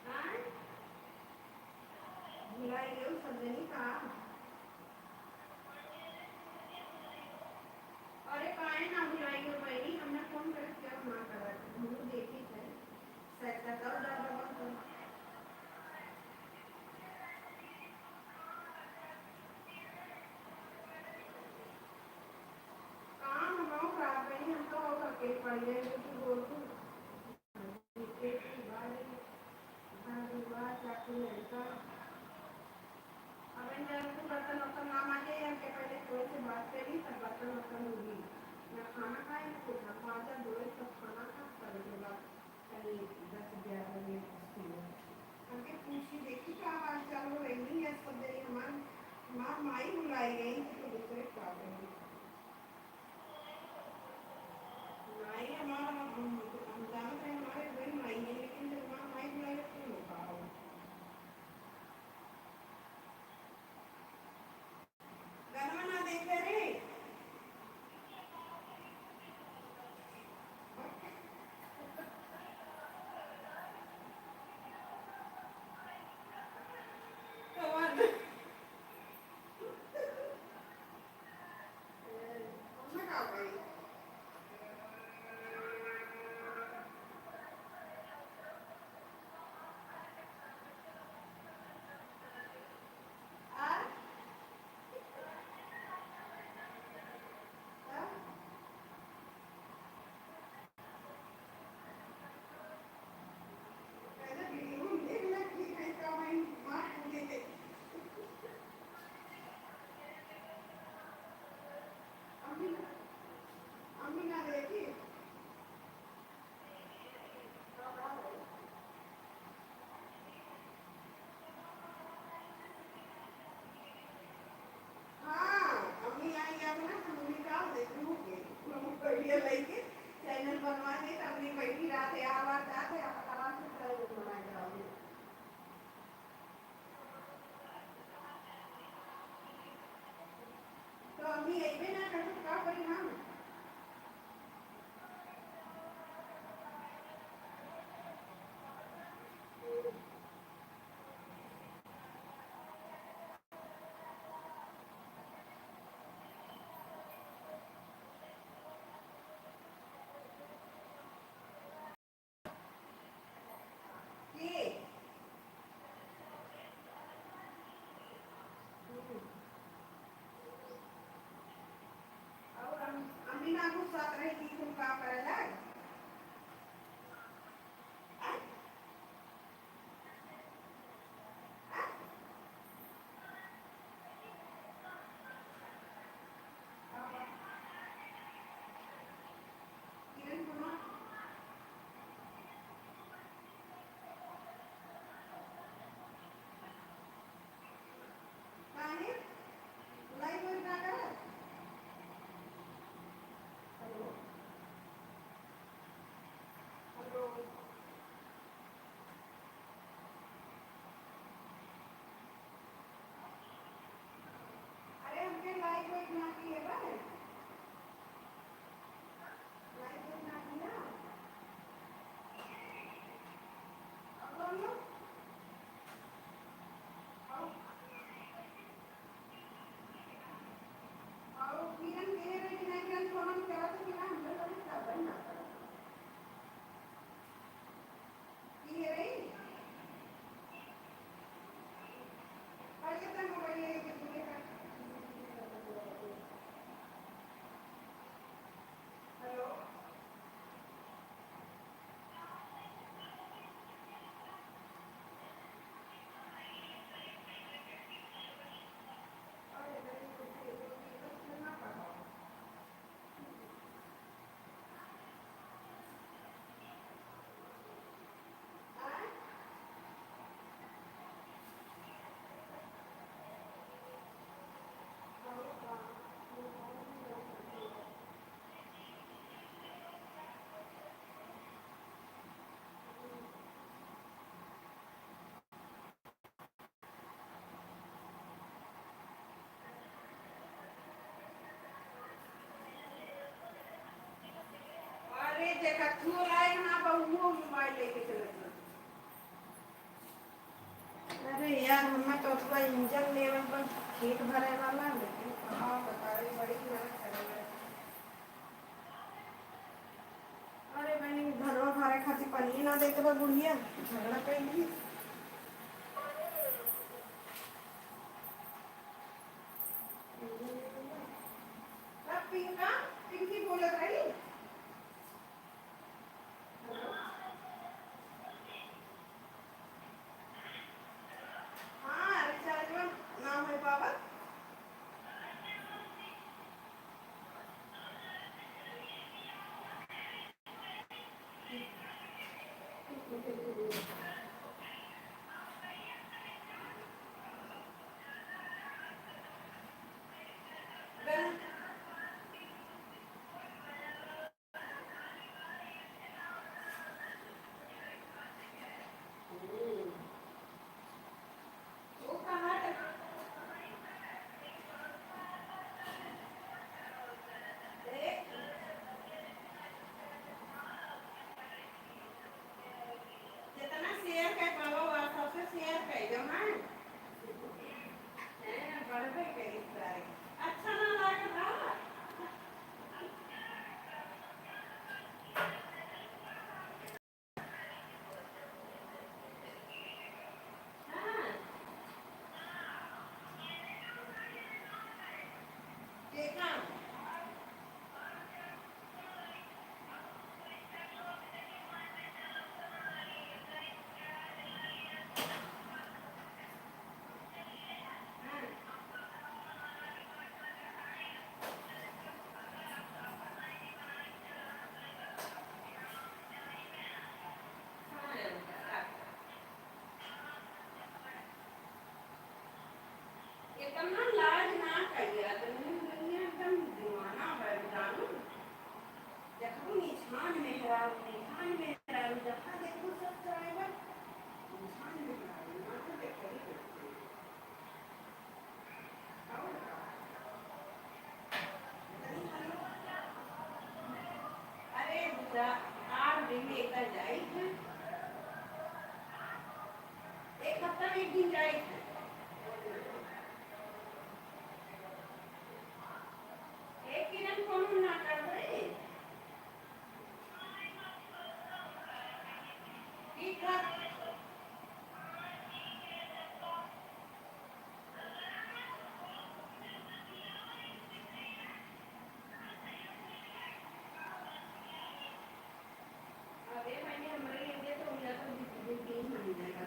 हाँ भुलाई गए सब दिन कहा अरे काहे ना भुलाई गए बहनी हमने फोन करके क्या ना करा हम देखी थे सेट का तब ज्यादा बहुत काम हम लोग खराब नहीं हम तो अकेले पड़ गए कि बोल एक बार चाकू लड़का अब इन जब बर्तन वर्तन ना मांगे या के पहले कोई से बात करी तब बर्तन वर्तन होगी ना खाना खाए ना कुछ ना खाजा दो तब खाना खा कर के बाद कहीं 10-11 बजे हमके पूछी देखी का हाल चाल हो रही है सब देरी हमार माई बुलाई गई तो दूसरे का गई माई हमारा हम जानते हैं हमारे बड़ी माई है लेकिन जब हमारा माई बुलाई तो नहीं पाओ गाना ना देख रे तो हमने का गई आ पहले वीडियो देख ले कि कैसा मैं मार देते अम्मी अम्मी ना देखी हाँ अम्मी आई अब ना हम निकाल दे दूँगी हम बढ़िया लेके चैनल बनवा दे तब अपनी बैठी रात है आवाज आते आप आराम से चैनल बना के आओगे तो अम्मी ऐसे ना कर तो क्या करी हम ये और अम्मी ना गुस्सा रही कि तुम क्या करे लाए किरण कुमार काहे बुलाई कोई ना करे हेलो वो लायक ना पाऊँ वो मोबाइल लेके चले गए। अरे यार हमें तो थोड़ा इंजन लेवल पर खेत भरे वाला लेकिन कहाँ बता रही बड़ी मेहनत करेंगे। अरे बहनी घरवा भरे खातिर पानी ना देते बा बुढ़िया झगड़ा कैली। पिंका पिंकी बोलत रही। हाँ रिचार्ज में ना हो पावा। वो कहाँ तक देख जितना शेयर कर पावा वो सबसे शेयर कर दो ना। बढ़बे करी सारे अच्छा ना लागे ना। हाँ देखा एकदम ना लाज ना करिया तुम दुनिया एकदम दीवाना बैठ जानू। देखो निशान मेहरारू जहाँ देखो सब ड्राइवर निशान मेहरारू ना तो देखो ही करते और इतनी खाली अरे दूसरा 8 दिन लेकर जाई है। एक हफ्ता में 1 दिन जाई है। एक किरण फोन ना कर रहे ठीक है। अरे मैंने हमारे लिए तो उन्हें तो 2 3 महीने का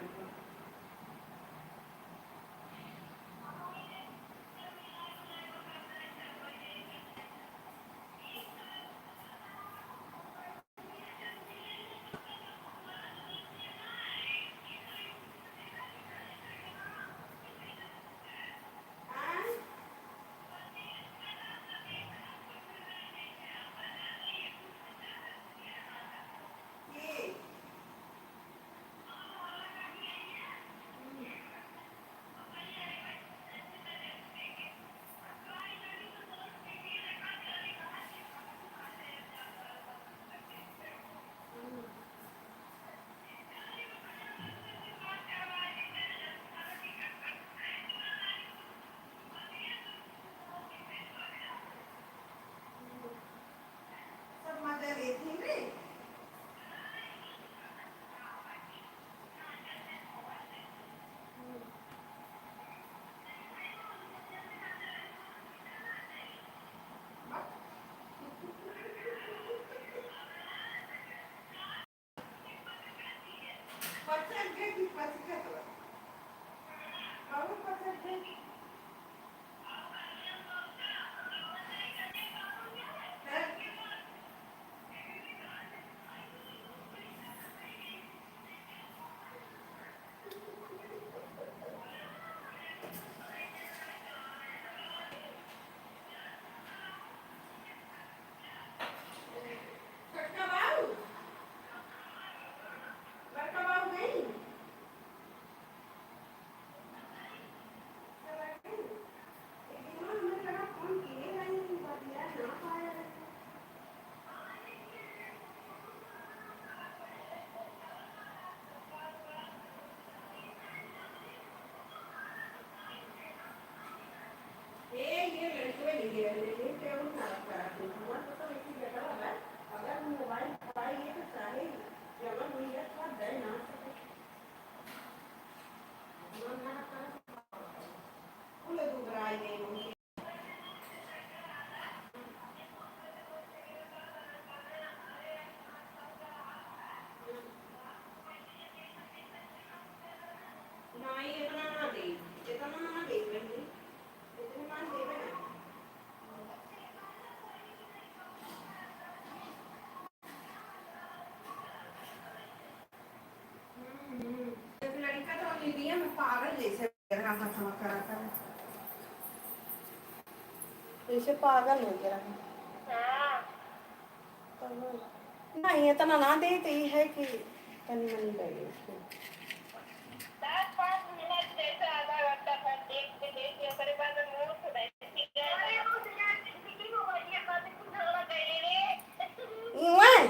टेबल ना रखा है हुआ तो एक ही जगह है अगर मोबाइल पाएंगे तो सारे जमा हुई है तो दे ना बोले दुबराई नहीं नहीं इतना ना दे बहनी इतने मान देवे ना एक लड़का तो मीडिया में पागल जैसे रहा था करा कर जैसे पागल हो गया नहीं इतना ना देते ही है कि तनी मनी लगे उसको 10-5 मिनट जैसे आधा घंटा का देखते देखते ओकरे बाद मुंह से बैठी गए अरे वो यार किसी को बढ़िया बात कुछ झगड़ा कर ले ईवन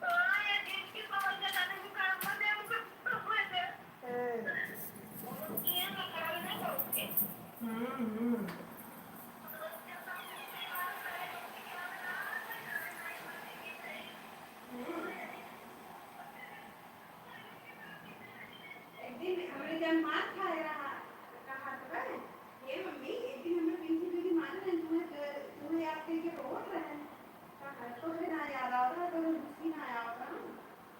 हां ये जिसकी समझ में आने की काम कर दे उनको समझ दे ये ना कर ना उसके हम्म एक दिन हमारे जन मार खाए रहा कहा तो है ये मम्मी एक दिन हमें पिंकी दीदी मार रहे तुम्हें याद करके रोट रहे हैं कहा तो फिर ना याद आ रहा तो उसकी ना याद आ रहा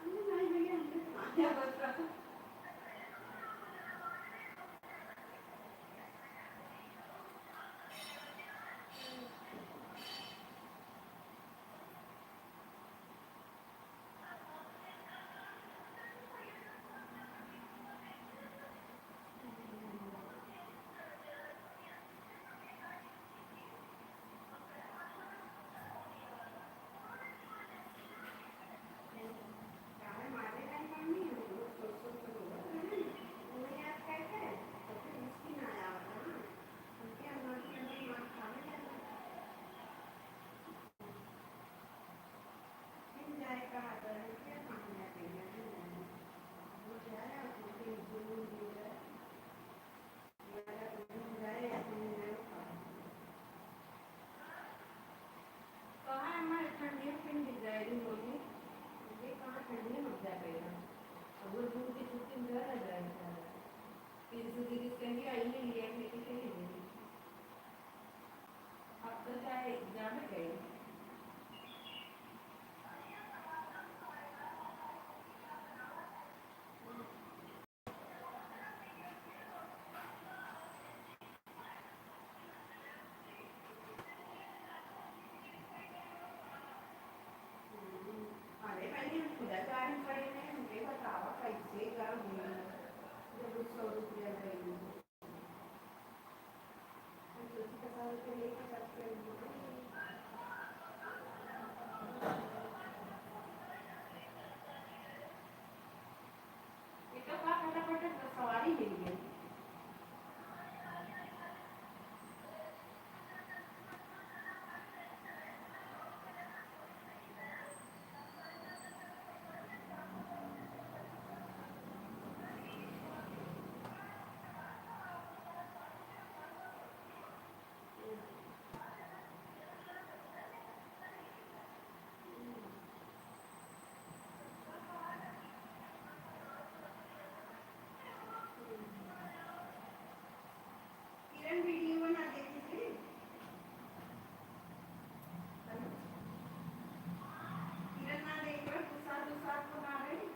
हमने नहीं भैया हमने तो याद आ रहा ठंडी पिन दिख जाएगी होगी ये कहाँ ठंडी मत जा पाएगा अब वो जून की छुट्टी में ज़्यादा जाएगा फिर से दीदी कहेंगे आइए लिए लेके चले जाइए अब तो चाहे एग्जाम है गए अरे पहले हम खुदा गाड़ी खड़े हैं मुझे बतावा कैसे गर्म हुई जब 100 रुपया गई तो पता रुपये लेके जाते हैं ये तो का फटाफट सवारी मिल गई किरण वीडियो बना देखी थी किरण ना देख कर दूसरा को ना रही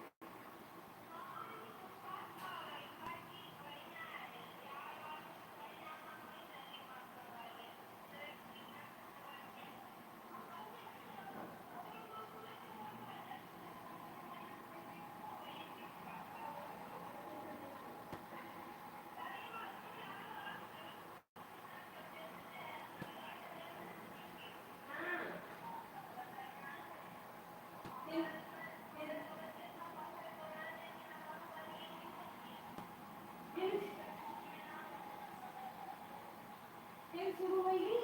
फिर शुरू होगी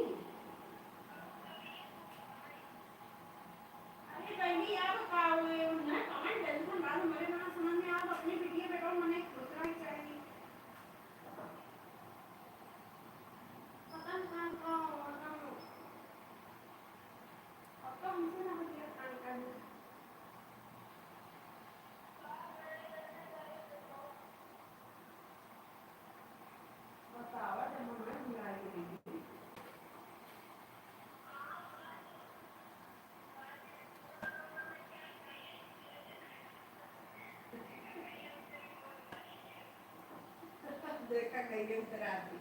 अरे बहनी आप का ना कमेंट टेंशन बाद मेरे ना समझ में आप अपनी वीडियो पे मने दूसरा ही चाहिए पता नहीं कहाँ का देखा गई उतर आती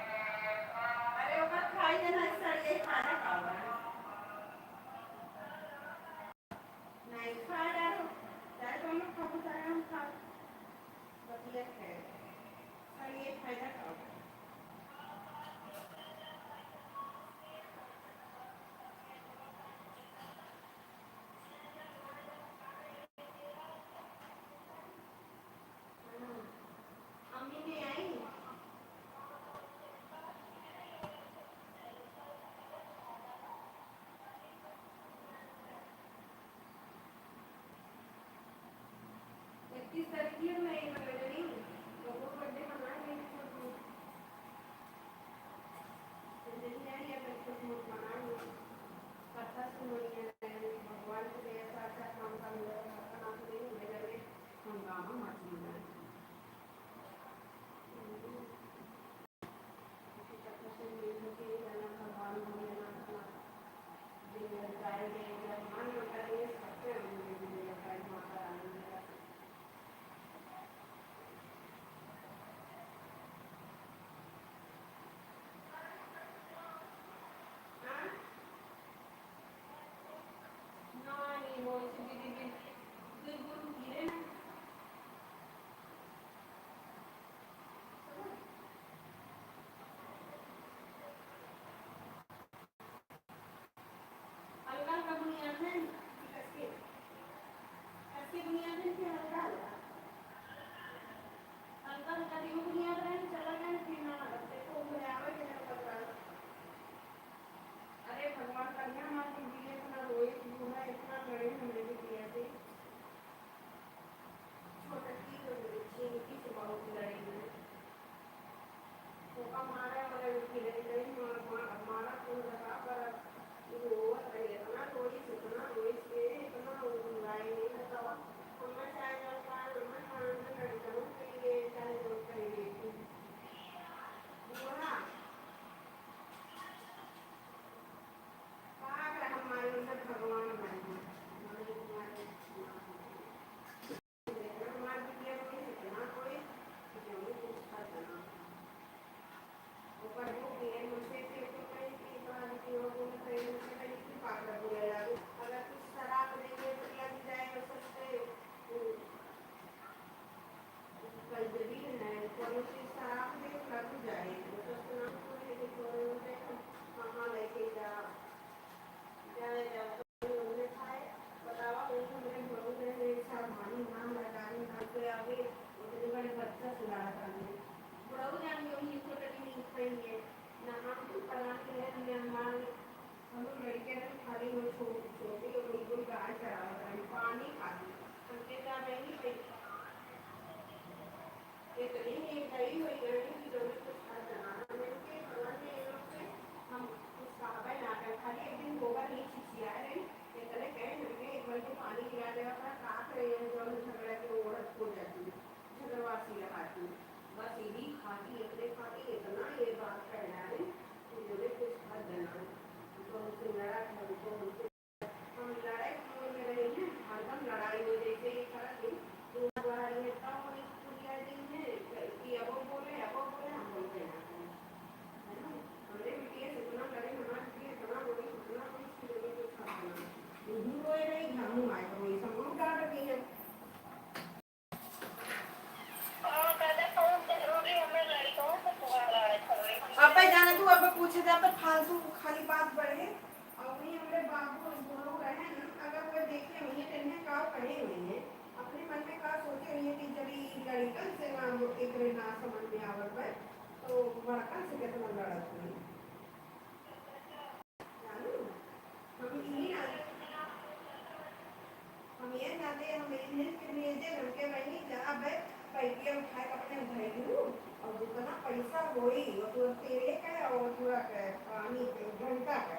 अरे ओकर खाई देना सड़िए खाना खावा नहीं खा डालो चाहे तो हम लोग खाओ चाहे हम खाओ बतिया है सड़िए खाना खाओ अम्मी नहीं आई इक्कीस तारीख की मैं नहीं तो वो बर्थडे मनाएंगे नहीं आई है तो कुछ मनाएंगे कथा सुनिए भगवान को ऐसा अच्छा काम कर लो नाम नहीं मिलेगा हम गाँव में मत मिलना कथा से मिल के जाना भगवान को लेना अपना दिन जाएंगे जब मान होता है सबसे माता रानी नहीं वो दीदी दिन गुरु गिरे ना अलग का दुनिया है कैसी दुनिया है कि अलग अलग का दुनिया है चला गया फिर ना लगते को बुलावे के ना पता अरे भगवान कन्या माता दिए इतना रोए बूढ़ा इतना लड़े हमने भी दिया थे छोटा की तो बच्ची की तो बहुत लड़ी तो का मारा वाला खिले गई मारा तो लगा पर वो इतना रोई से इतना उड़ाई नहीं बतावा हमने चाहे जल का हमने खाने लड़ी करूं के लिए चाहे रोज करेंगे बूढ़ा पागल हमारे अंदर भगवान बन गए हमारे बिटिया को इतना कोई जो कुछ करना ऊपर वो ये मुझसे के तो कहीं की बात की वो बोल रहे हैं मुझसे कहीं की पागल बोले लागू अगर कुछ शराब देंगे तो लग जाएगा सबसे कल जबीर है कोई चीज शराब दे लग जाएगी तो सुना तो है कि थोड़े होते कहाँ लेके जाए उन्होंने खाए बतावा उनको मेरे बहू ने सावधानी नाम लगानी नाम पे आगे उतने बड़े बच्चा सुला था बड़ो जान ये छोटे नहीं खाएंगे ना हम तो पढ़ा के हैं हमारे हम लोग लड़के ने खाली वो छोटी और बिल्कुल गाय चढ़ा रहा है पानी खाती हमने कहा नहीं इतनी ही गई हुई गई कि दोनों कुछ खा बनाना मिलके भगवान ने ये लोग से हम कुछ कहा ना कर खाली एक दिन गोबर नहीं छिछिया रहे इतने कहे हमने एक बाल्टी पानी गिरा देगा अपना काट रही है जो झगड़ा की औरत हो जाती है झगड़वासी लगाती है बस यही खाती इतना ये बात कहना है कि मुझे कुछ खा देना तो उनसे लड़ा था तो उनसे हम लड़ाई में रहे हैं हरदम लड़ाई में जैसे ये खड़ा थी द्वारा नेता होने पूरी दिन है कि अब वो बोले हम बोलते हैं है ना हमने बिटिया से इतना लड़े हमारे बिटिया इतना रोई कि मुझे कुछ खा देना नहीं रोए रही हम आए तो ये सब लोग डाल रही है अब भाई जाने तू अब पूछे जा पर फालतू खाली बात बढ़े और वही हमारे बाबू दोनों रहे ना अगर वो देखे हुई है इन्हें का कहे हुई है अपने मन में का सोचे हुई है कि जब लड़कन से ना एक ना समझ में आवत है तो बड़का से कितना लड़त हुई जानू हम ये जाते हम इन्हें के लिए जे लड़के वही जहाँ है पैसे उठाए अपने घरेलू और जितना पैसा होई वो तो तेरे का और पूरा का पानी के घंटा का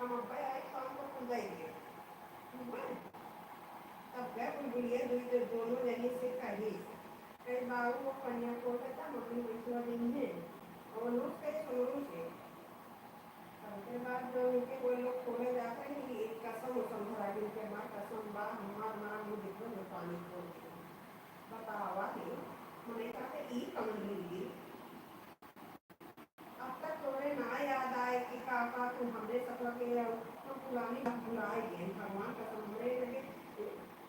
हम अब्बा आए शाम को खुल जाएंगे तब गए बुलबुलिया दोनों जने से कही कई बाबू वो कन्या को कहता मम्मी बिछुआ दिन है और नोट कई सुनो से उसके बाद जो उनके वो लोग खोले जाते हैं कि एक कसम समझा जिनके माँ कसम बा हमार माँ मुझे देखो जो पानी खोल बतावा ही मैंने कहा ई कमल ली अब तक तुम्हें ना याद आए कि काका तुम हमने सपना के तो पुरानी बात भुलाए गए भगवान का हमने लगे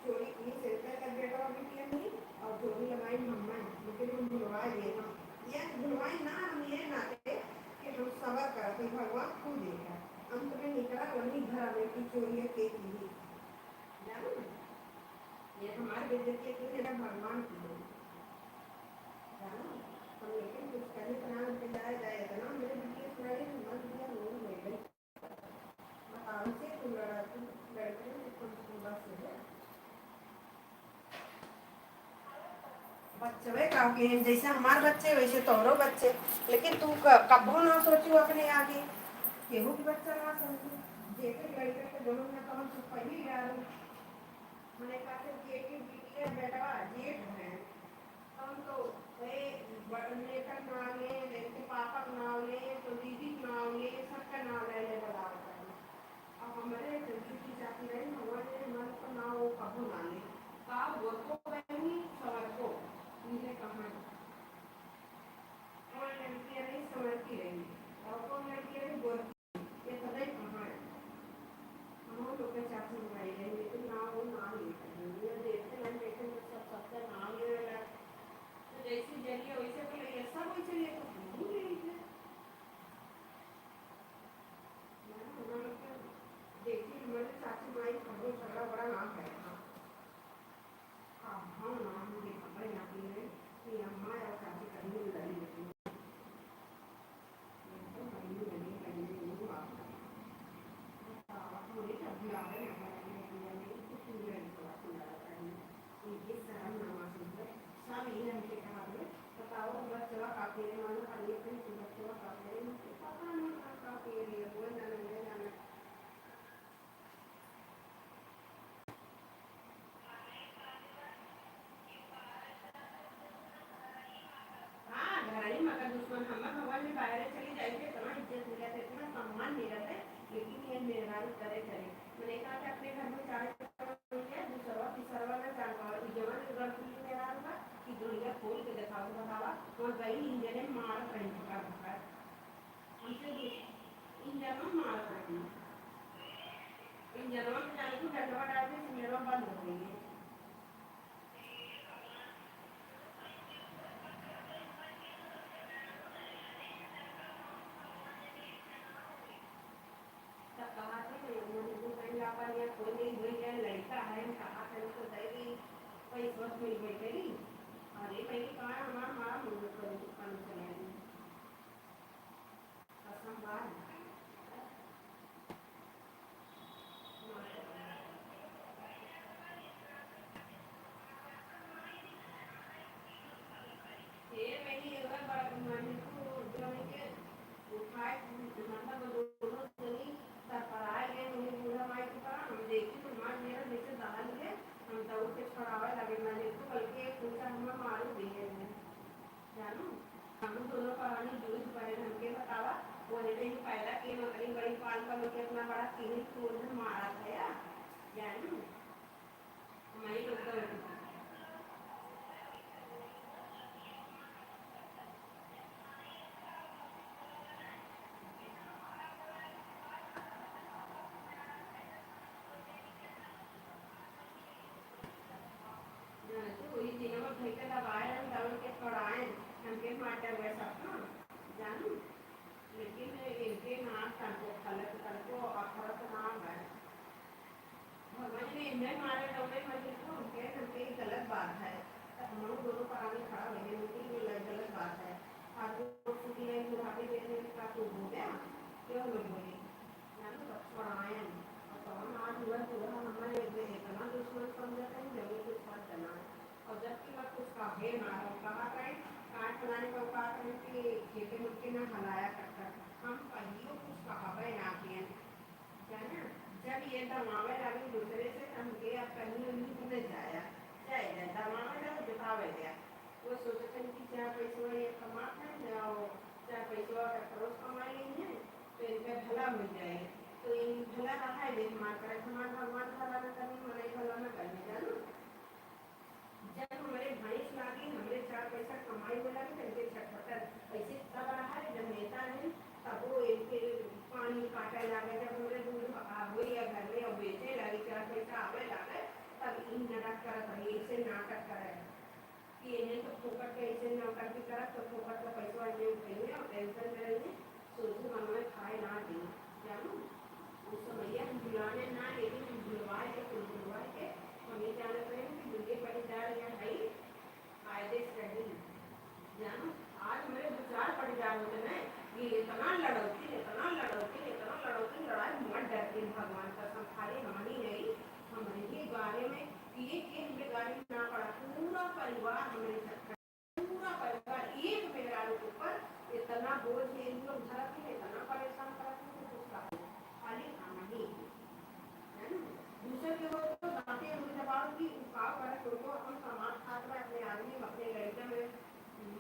चोरी की सिरकर कर बेटा अभी किया नहीं और चोरी लगाई मम्मा लेकिन हम भुलवाए गए हम ये भुलवाई ना हम ये नाते कि हम सबर करते भगवान खुद देखा अंत में निकला वही घर आने की चोरी के की जानो ये हमारे बेइज्जती की मेरा भगवान की जानो हम लेकिन कुछ करने का नाम पे जाए जाए इतना मेरे बिटिया सुनाई मन दिया लोग ले गई बताओ से तू लड़ा तू लड़के ने तुम बस है बच्चे का के जैसे हमारे बच्चे वैसे तोरो बच्चे लेकिन तू कबो ना सोचू अपने आगे केहू की बच्चा ना समझू जेके लड़के के दोनों में कम तू पहली यार मैंने कहा कि जेके बिटिया बेटा जेठ है हम तो नेता का नाम ले इसके पापा का नाम ले तो दीदी का नाम ले सबका नाम ले ले बराबर अब हमारे जल्दी की जाती रही हमारे मन का नाम वो कबू ना ले का वो को बहनी सवर को मुझे कहा और लड़कियां नहीं समझती रही और कौन लड़कियां नहीं बोलती ये सदैव कहाँ है हम लोग के चाचू भाई है लेकिन ना वो ना ले ये देखते हैं देखते सब सबका नाम ले रहा तो जैसी जलिए वैसे तो ये सब वैसे ये तो भूल रही है देखिए हमारे चाची माई खबरों झगड़ा बड़ा नाम है हाँ हाँ नाम मुझे खबर आती है कि अम्मा और चाची कहीं भी लड़ी लेती तो कहीं भी लड़ी कहीं भी नहीं हुआ मुझे अभी आ गए कुछ नहीं ये शर्म नामा सुनकर सब ये हमसे कहा बताओ बच्चा काफी मानो अगले दिन बच्चा काफी पता नहीं काफी वो जाना हाँ घरानी मगर दुश्मन हमारे भगवान में बाहर चली जाएंगे इतना इज्जत मिला था इतना सम्मान मिला था लेकिन ये मेहरबानी करे करे मैंने कहा कि अपने घर में चार दूसरा तीसरा ना जानता जवन गलती मेरा होगा कि दुनिया खोल के दिखाओ बतावा और गई इंजन मार रही भगा हमसे इंजन मार रही इंजन में जाने को डंडवा डाल के मेरा बंद हो गई है कोई नहीं हुई है लड़का है कहा था उसको देगी कोई वक्त मिल गई तेरी अरे भाई कहा हमारा हमारा मुझे काम चलाएगी असंभाल ये मेरी अगर बात मानी तो जो है कि उठाए मतलब दोनों चली सरपराए गए मुझे बूढ़ा माई के पास हम देखी तो माँ मेरा जैसे दाल है हम दौड़ के छड़ावे लगे मैंने तो बल्कि पूछा हमें मारू दिए जानो हम दोनों कहानी जूझ पड़े हमके बतावा वो ने पैदा की मकड़ी बड़ी पाल पर लोग अपना बड़ा तीन तोड़ मारा था जानो हमारी लोग वही दिनों में भाई का दबाए हम दौड़ के छोड़ाए हमके मारते हुए सब जानू लेकिन इनके नाम तनको अखरत नाम है भगवान ने इन्हें मारे दौड़े मजे को उनके हमके गलत बात है हम लोग दोनों पराने खड़ा हो गए उनकी गलत बात है आज छुट्टी है बुढ़ापे देने का तो हो गया क्यों लोग बोले जानू सब छोड़ाए और आज हुआ तो हमारे इतना दुश्मन समझते हैं जब कुछ बात करना है और जबकि मैं कुछ कहे मारो कहा करें काट बनाने को कहा करें कि खेते मुझके ना हलाया करता हम पहियों कुछ कहावे ना किए ना जब ये दमावे लगे दूसरे से हमके या कहीं उन्हीं में जाया जाए दमावे लगे बतावे गया वो सोचते हैं कि चार पैसे ये कमा है जाओ चार पैसे का खरोच कमा लेंगे तो इनका भला हो जाएगा तो इन भला रहा है लेकिन मार कर हमारा भगवान भला न करने मनाई भला न करने जानो जब हमारे भैंस लागी हमरे चार पैसा कमाई में लगे तो इनके छटपटर पैसे तब रहा है जब नेता है तब वो इनके पानी काटे लगे जब हमारे दूध हो या घर में और बेचे लगे चार पैसा आवे लगे तब इन नाटक करत रही ऐसे नाटक करे कि इन्हें तो फोकट के ऐसे नाटक भी करत तो फोकट का पैसा ले उठेंगे और टेंशन में रहेंगे सोचू मन में खाए ना दी जानो उस समय हम बुलाने ना लेकिन हम बुलवाए के कुल बुलवाए के हम ये जानते हैं कि दुर्गे परिदार या है फायदे स्टडी जानो आज मेरे विचार पड़ जा होते हैं ये इतना लड़ौती लड़ाई मत डरती भगवान कसम खाली हमारी नहीं हमारे ही बारे में ये हमरे गाड़ी ना पड़ा पूरा परिवार हमारे पूरा परिवार एक मेहरारू के ऊपर इतना बोझ है इन लोग धरती है इतना परेशान करते हैं तो उसका खाली खाना ही है ना दूसरे के वो तो बातें हम जवाब की उपाव कर तो हम समाज खाते अपने आदमी अपने लड़के में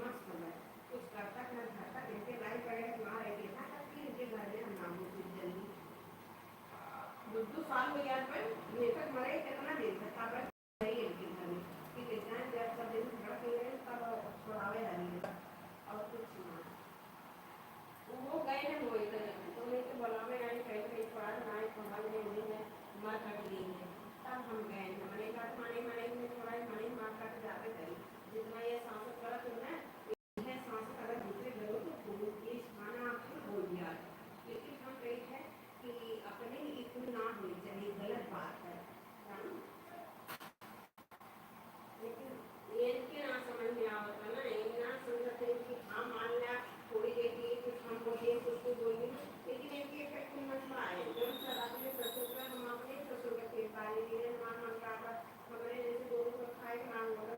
मस्त हो गए कुछ करता ना घरता इनके लाइफ वगैरह ना रह गया था कि इनके घर में हम नाम जल्दी 2 साल हो गया पर ये तक मरे कितना दिन तक अब नहीं इनके घर में कि कितना जब सब दिन घर के लिए तब छोड़ावे लगी और कुछ ना वो गए हैं वो इधर तो मैं तो बुलावे आई कहीं छोड़ा ना संभाल नहीं है मार काट ली है तब हम गए मैंने कहा माने में थोड़ा माने मार काट जावे करी जितना ये सांस गलत है ना ये सांस अगर दूसरे घरों तो ये खाना आपको बोल दिया लेकिन हम कही है कि अपने इतनी ना होनी चाहिए गलत बात है जानो लेकिन ये इनके ना समझ में आवता ना ये ना समझते कि हाँ मान लिया थोड़ी देर के लिए कुछ हम बोलिए कुछ तो बोलिए लेकिन इनकी इफेक्ट मसला है जब सर अपने ससुर का हम अपने ससुर का खेत पाले लिए मान का हमारे जैसे दोनों को खाए मांग बोला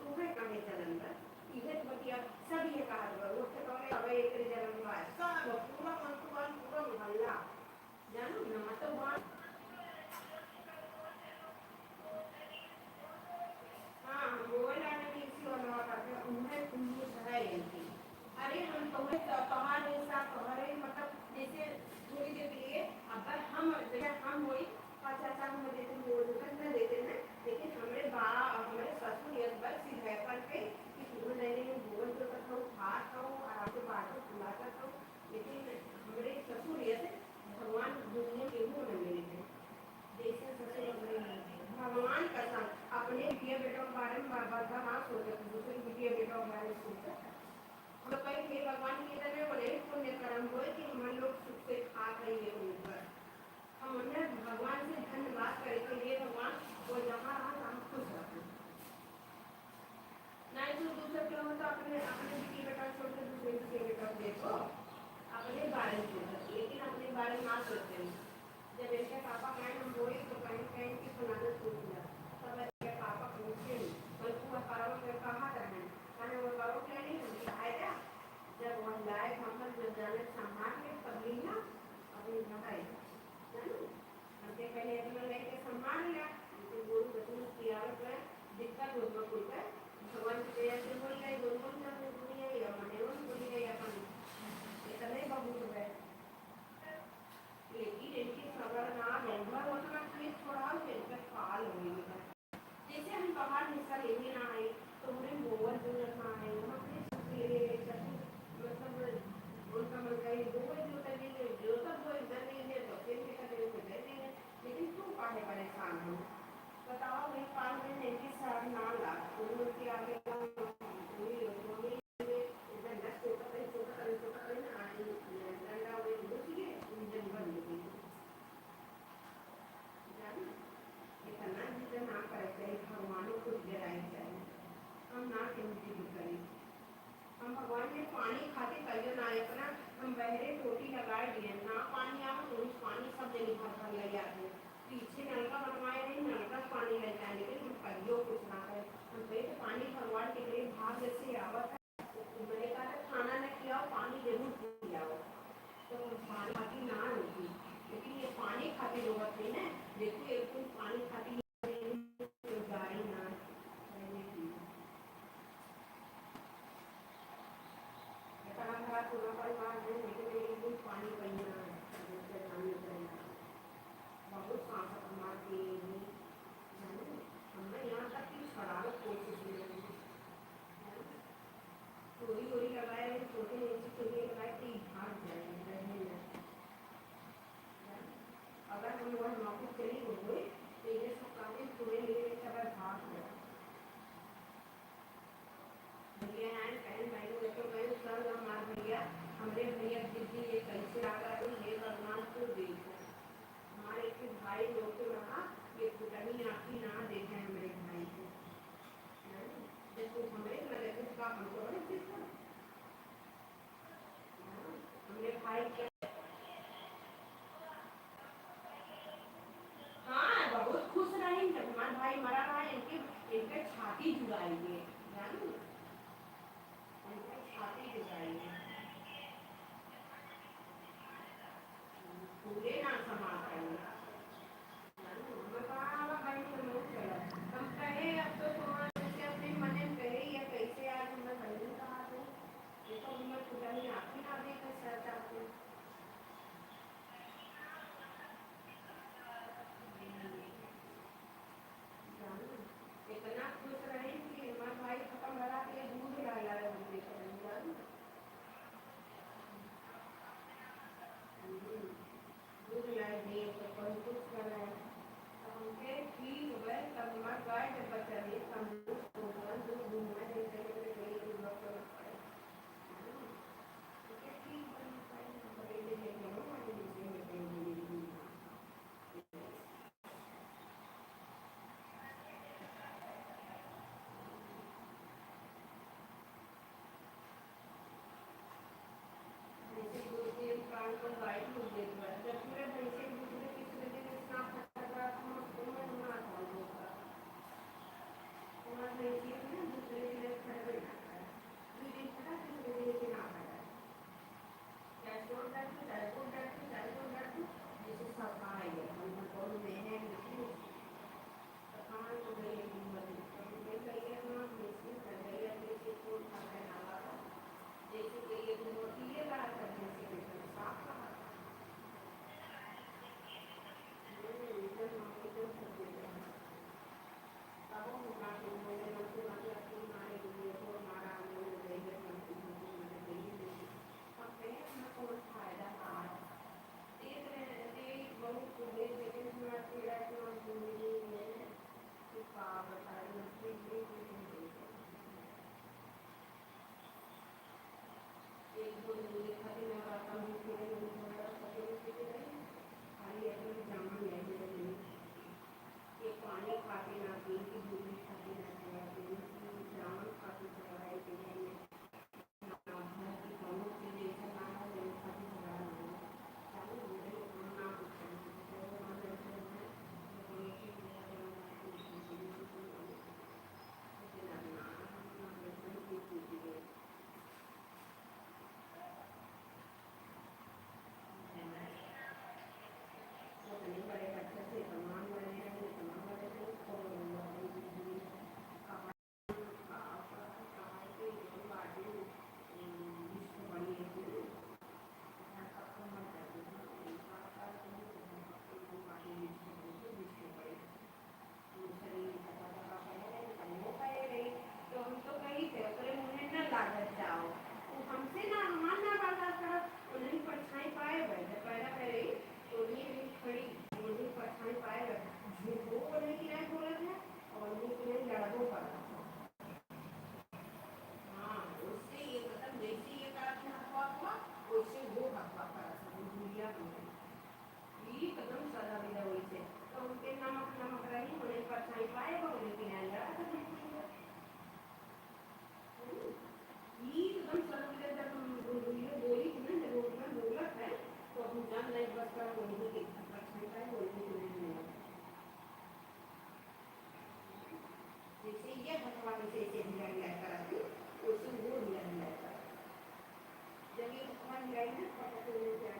तुम्हें कहे जलंधर इधर बतिया सब ये कहा वो तो कहे अब एक जलंधर सब पूरा मन पूरा मोहल्ला जानो ना मतलब वहाँ हाँ मोबाइल आने की इसी वाला करते उन्हें उन्नीस है इनकी अरे हम तुम्हें पहाड़ ऐसा पहाड़े मतलब जैसे थोड़ी देर के लिए अगर हम जैसे हम हुई चाचा हम देते दुकान में देते हैं लेकिन हमारे हमारे ससुर ये बस सीधे करके कि पूरे रहने में भोजन तो करता हूँ खात हूँ आराम से बात खुला करता हूँ लेकिन हमारे ससुर ये भगवान दुनिया के भी में मिले हैं जैसे ससुर हमारे भगवान कसम अपने बिटिया बेटों के बारे में बार बार ना सोचे दूसरे बिटिया बेटों के बारे में सोचे हम कहीं थे भगवान की तरह बोले पुण्य कर्म हो कि हम लोग सुख से खा रही ऊपर हम उन्हें भगवान से धन्यवाद करे के लिए भगवान वो जहाँ रहा हम खुश रखें नहीं तो दूसरे क्या होता अपने अपने बिटिया बेटा छोड़ के दूसरे बिटिया बेटा देखो अपने बारे में सोचते लेकिन अपने बारे में ना सोचते जब ऐसे पापा कहें हम बोले तो कहीं की सुनाने सोच लिया तब ऐसे पापा पूछते मैं पूरा करो मैं कहाँ रहें मैंने वो करो क्या नहीं हम दिखाएगा जब वो लाए हम जब जाने संभाल के तब लिया अपनी घटाई जानो हमके पहले अपना लेके संभाल लिया लेकिन गुरु बचन किया है दिक्कत हो तो कोई है भगवान की दया से बोल गए गुरु ने अपनी दुनिया या मने उन बोल गए अपन इतने बहुत है लेकिन इनकी खबर ना निर्भर होता कि थोड़ा इनका काल होगी जैसे हम पहाड़ हिस्सा लेने ना आए तो हमें गोबर जरूरत ना आए हम अपने मतलब उनका मन कहीं गोबर जो तक जो तक वो इधर नहीं है तो फिर भी कभी उनको दे देंगे लेकिन क्यों काहे परेशान हो बताओ भाई 5 महीने की 9.5 लाख उनके आगे हम भगवान ने पानी खाते कलियो ना अपना हम बहरे टोटी लगाए दिए ना पानी आवे तो उस पानी सब जगह भर भर ले जाते पीछे नलका बनवाए नहीं नलका पानी ले जाए लेकिन हम कलियो कुछ ना करे हम कहे तो पानी भगवान के लिए भाग जैसे आवत है मैंने कहा खाना न खिलाओ पानी जरूर पिलाओ तो पानी खाती ना होती, लेकिन ये पानी खाती लोग अपने ना, देखो एक कोई पानी खाती गाड़ी ना हरा पूरा परिवार है, लेकिन एक कोई पानी पीना बहुत सांस मार के हमने यहाँ तक कि शरारत कोशिश चोरी वोरी लगाए, छोटे नीचे चोरी लगाए तो भाग जाए। अगर हम वह नौकरी चली गई तो ये सब काफी पूरे लिए अगर भाग गया भैया हैं बहन भाई लेके मैं सर हमारे भैया हमारे भैया दीदी ये कैसे आ गया तो ये भगवान को देखो हमारे एक भाई लोग तो रहा ये पुरानी आँखी ना देखे हमारे भाई को देखो हमें लगे उसका हमको हमने भाई के हाँ बहुत खुश रहे जब हमारा भाई मरा रहा इनके छाती जुड़ाएंगे जानू इनके छाती जुड़ाएंगे पूरे ना समाज करेंगे हमें कहा भाई तो लोग चला हम कहे अब तो तुम्हारे से अपने मन में कहे या कैसे आज हमें भाई कहा तो ये तो हमें पूरा ही आँखें ना देकर सर चाहते इतना खुश रहे कि हमारा भाई खत्म लगा के दूध डाला है उनके दूध लाई दिए तो कोई कुछ कर रहे हैं तो हमके ठीक हुए तब हमारा गाय जब बच्चा नहीं हम दूध घूमना जैसे गई दूध पड़े ठीक प्राण को गाय दूध दे दिया जब पूरे भैंसे दूध में किसी वजह से स्नान करता तो मैं ना था हमारे भैंसे में दूसरे दिन खड़े बैठा है 2 दिन खड़ा तीसरे दिन के ना खड़ा क्या छोड़ डालू जैसे सब आएगा हम कौन में है कहाँ तो गई हिम्मत मैं कही अपना भैंसे कर गई जैसे छोड़ खाता है जैसे कि एक मोटी ये बात करने से साफ कहा पानी खाते ना पी की दूध खाते ना जामुन खाते चढ़ाई के लिए बड़े बच्चे से तमाम बड़े हैं तमाम बड़े हमसे ना मान ना बर्दाश्त कर उन्हें परछाई पाए पैदा करे तो ये खड़ी उन्हें परछाई पाए झूठ वो बोलने की नहीं बोलत है और उन्हें की नहीं लड़बो कर हाँ उससे ये मतलब जैसे ये करत हवा हुआ वैसे वो हवा करत दुनिया में ये कदम सदा विदा हुई से तो उनके नमक रही उन्हें परछाई पाए उन्हें की नहीं लड़ा सकते ये एकदम सरल जब बोली थी ना जब उतना बोलत है तो हम जान नहीं बस कर बोलने की परछाई पाए बोलने की नहीं मिला जैसे ये हथवा से हिला हिला करा थी वैसे वो हिला हिला करा जब ये हथवा हिलाई ना पता चलने क्या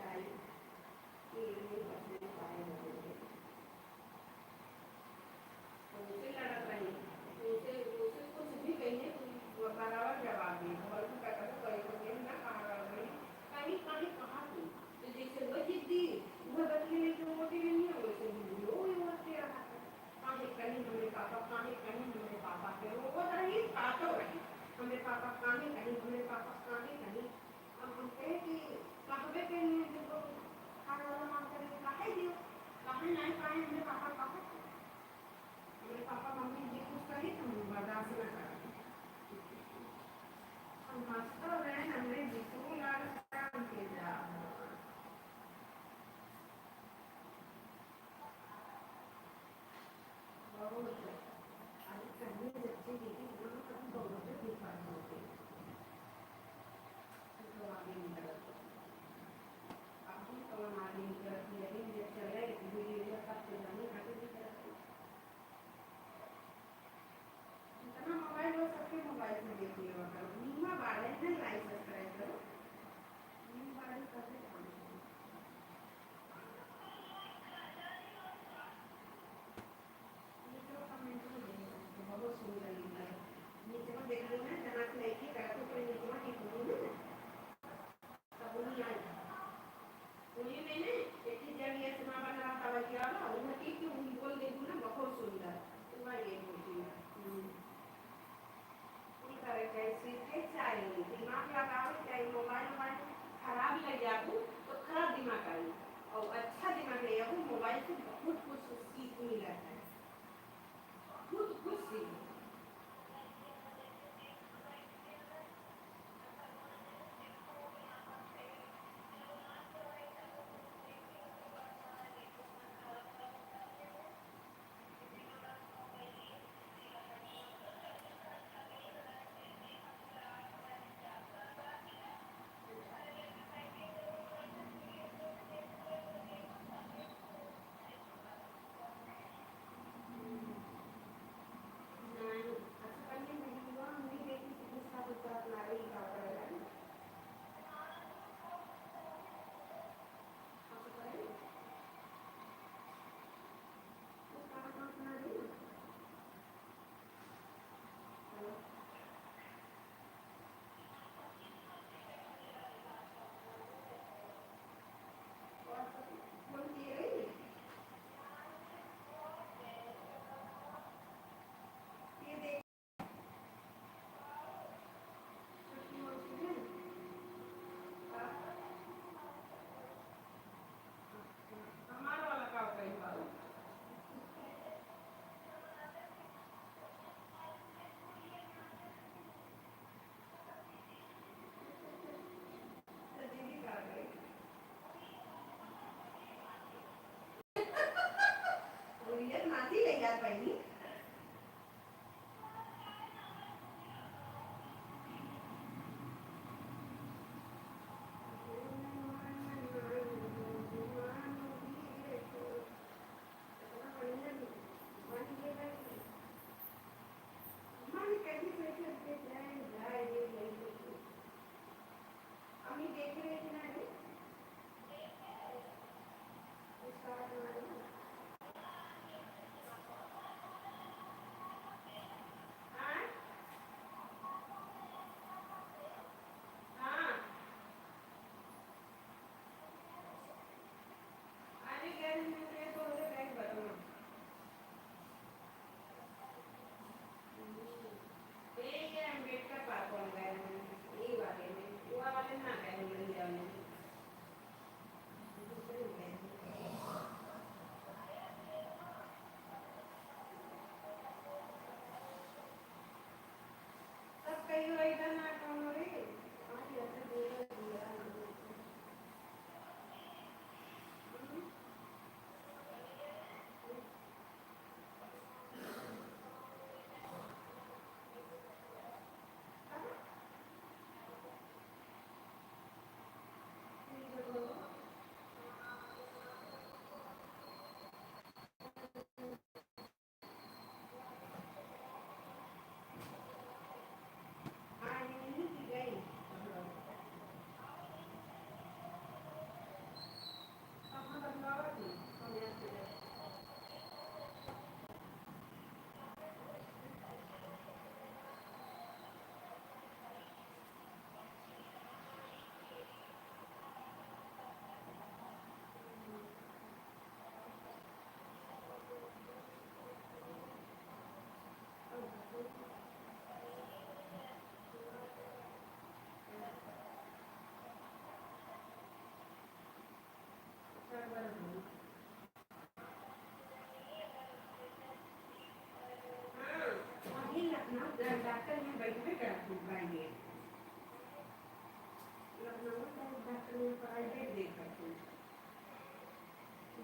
प्राइवेट देख सकते हैं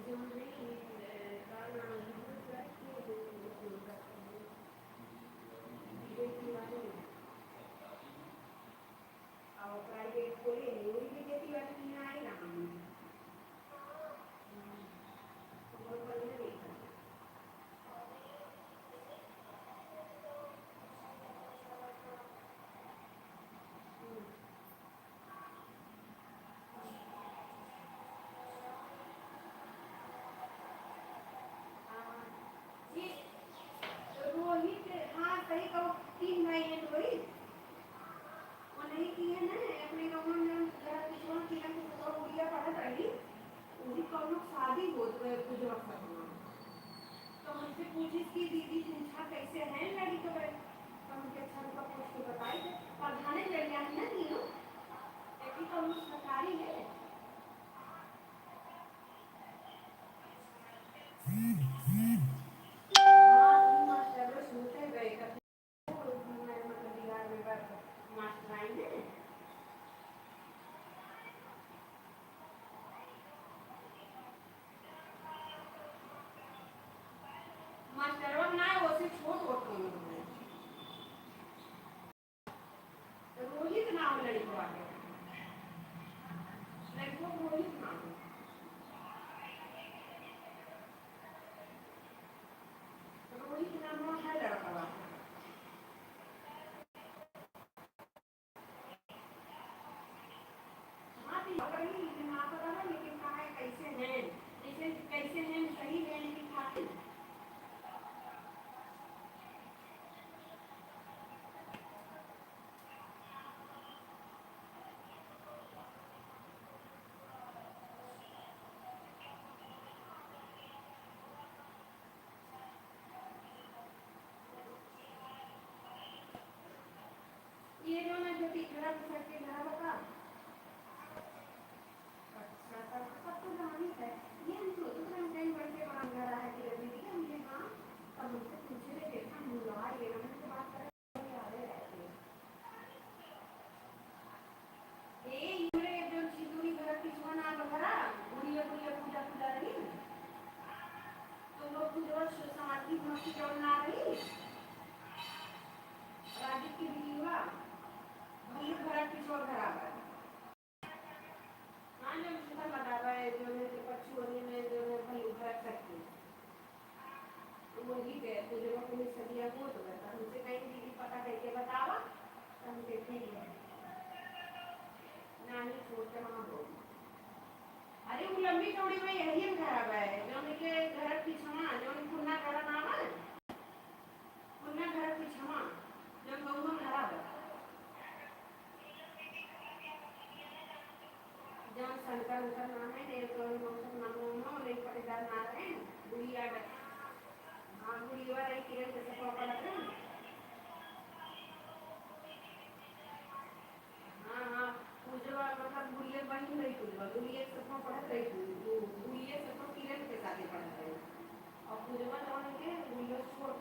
जो नहीं प्राइवेट खोले नहीं वही भी खेती बाड़ी नहीं आएगा हम रोहित हाँ सही कहो 3 महीने रोहित वो नहीं किए ना अपने गाँव में जरा किसान की ना तो गुड़िया पढ़त रही उसी का लोग शादी होत गए कुछ वक्त तो हमसे पूछी कि दीदी पूछा कैसे हैं लड़ी तो गए तो मुझे अच्छा उनका पूछ के बताई थे पढ़ाने लड़िया है ना तीनों एक ही तो हम सरकारी है मास्टरवा ना वो से छोट होत रोहित नाम लड़का है लड़को रोहित नाम रोहित नाम है लड़का हाँ तो अगर ही ना पता है लेकिन कहा है कैसे हैं सही है लेकिन खाते ये जो ना जो तीसरा करके ना बता अच्छा सब तो जानी है ये हम तो दूसरा टाइम करके बना रहा है कि दीदी हम ये हां अब मुझसे पूछे थे देखा मुला ये ना मुझसे बात कर आ रहे हैं ए इमरे जो सिंदूरी घर की सोना बघरा बुढ़िया बुढ़िया पूजा पूजा रही तो लोग पूजा समाधि भक्ति करना रही राजी की बीवा भल्लू घर की छोड़ बराबर हाँ जो सुधा लगावा है जो है पछुआने में जो है भल्लू घर सकती वही गए तो जो अपनी सदिया को तो बता हमसे कहीं दीदी पता करके बतावा हम देखेंगे नानी छोड़ के वहाँ बोल अरे वो लंबी चौड़ी में यही खराब है जो उनके घर की क्षमा जो पुन्ना घर नाम है पुन्ना घर की क्षमा जो गौरव खराब है जहाँ शंकर उनका नाम है नहीं तो नाम नहीं पटेदार नारायण गुड़िया हाँ गुड़िया रही किरण जैसे पापा लग रहे हाँ हाँ पूजवा मतलब गुड़िया बनी रही पूजवा गुड़िया सबको पढ़त रही गुड़िया सबको किरण के साथ पढ़त रही और पूजवा तो उनके गुड़िया छोड़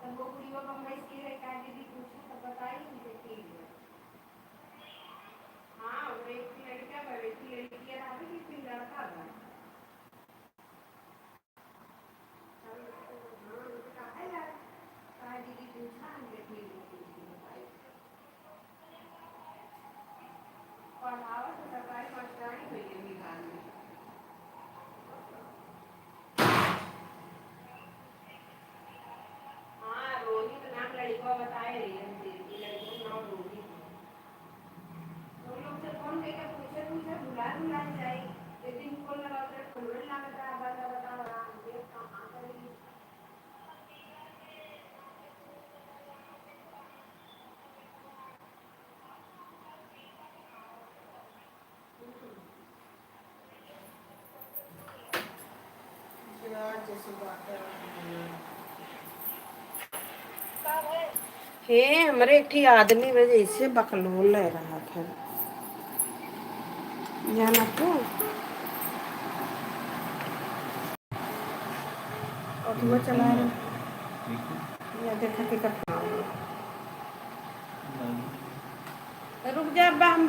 तब वो गुड़िया बम्बई की है क्या दीदी पूछा तब बताई मुझे ठीक है हाँ वो एक लड़का पर एक लड़की रहा कि फिर लड़का था हाँ मुझे कहा यार कहा दीदी पूछा हमने ठीक बताई पढ़ावा तो सरकारी मास्टरानी हुई है बिहार में हाँ रोहित नाम लड़का बताए रही है लड़कों नाम रोहित तो लोग से फोन करके पूछे बुला जाए एक दिन कॉल लगा कर खोलने लगा था बता रहा ये कहाँ करेगी जैसे बात हे हमारे एक ही आदमी वजह से बकलोल ले रहा था जाना तो और वो चला या देखा कि रुक जा हम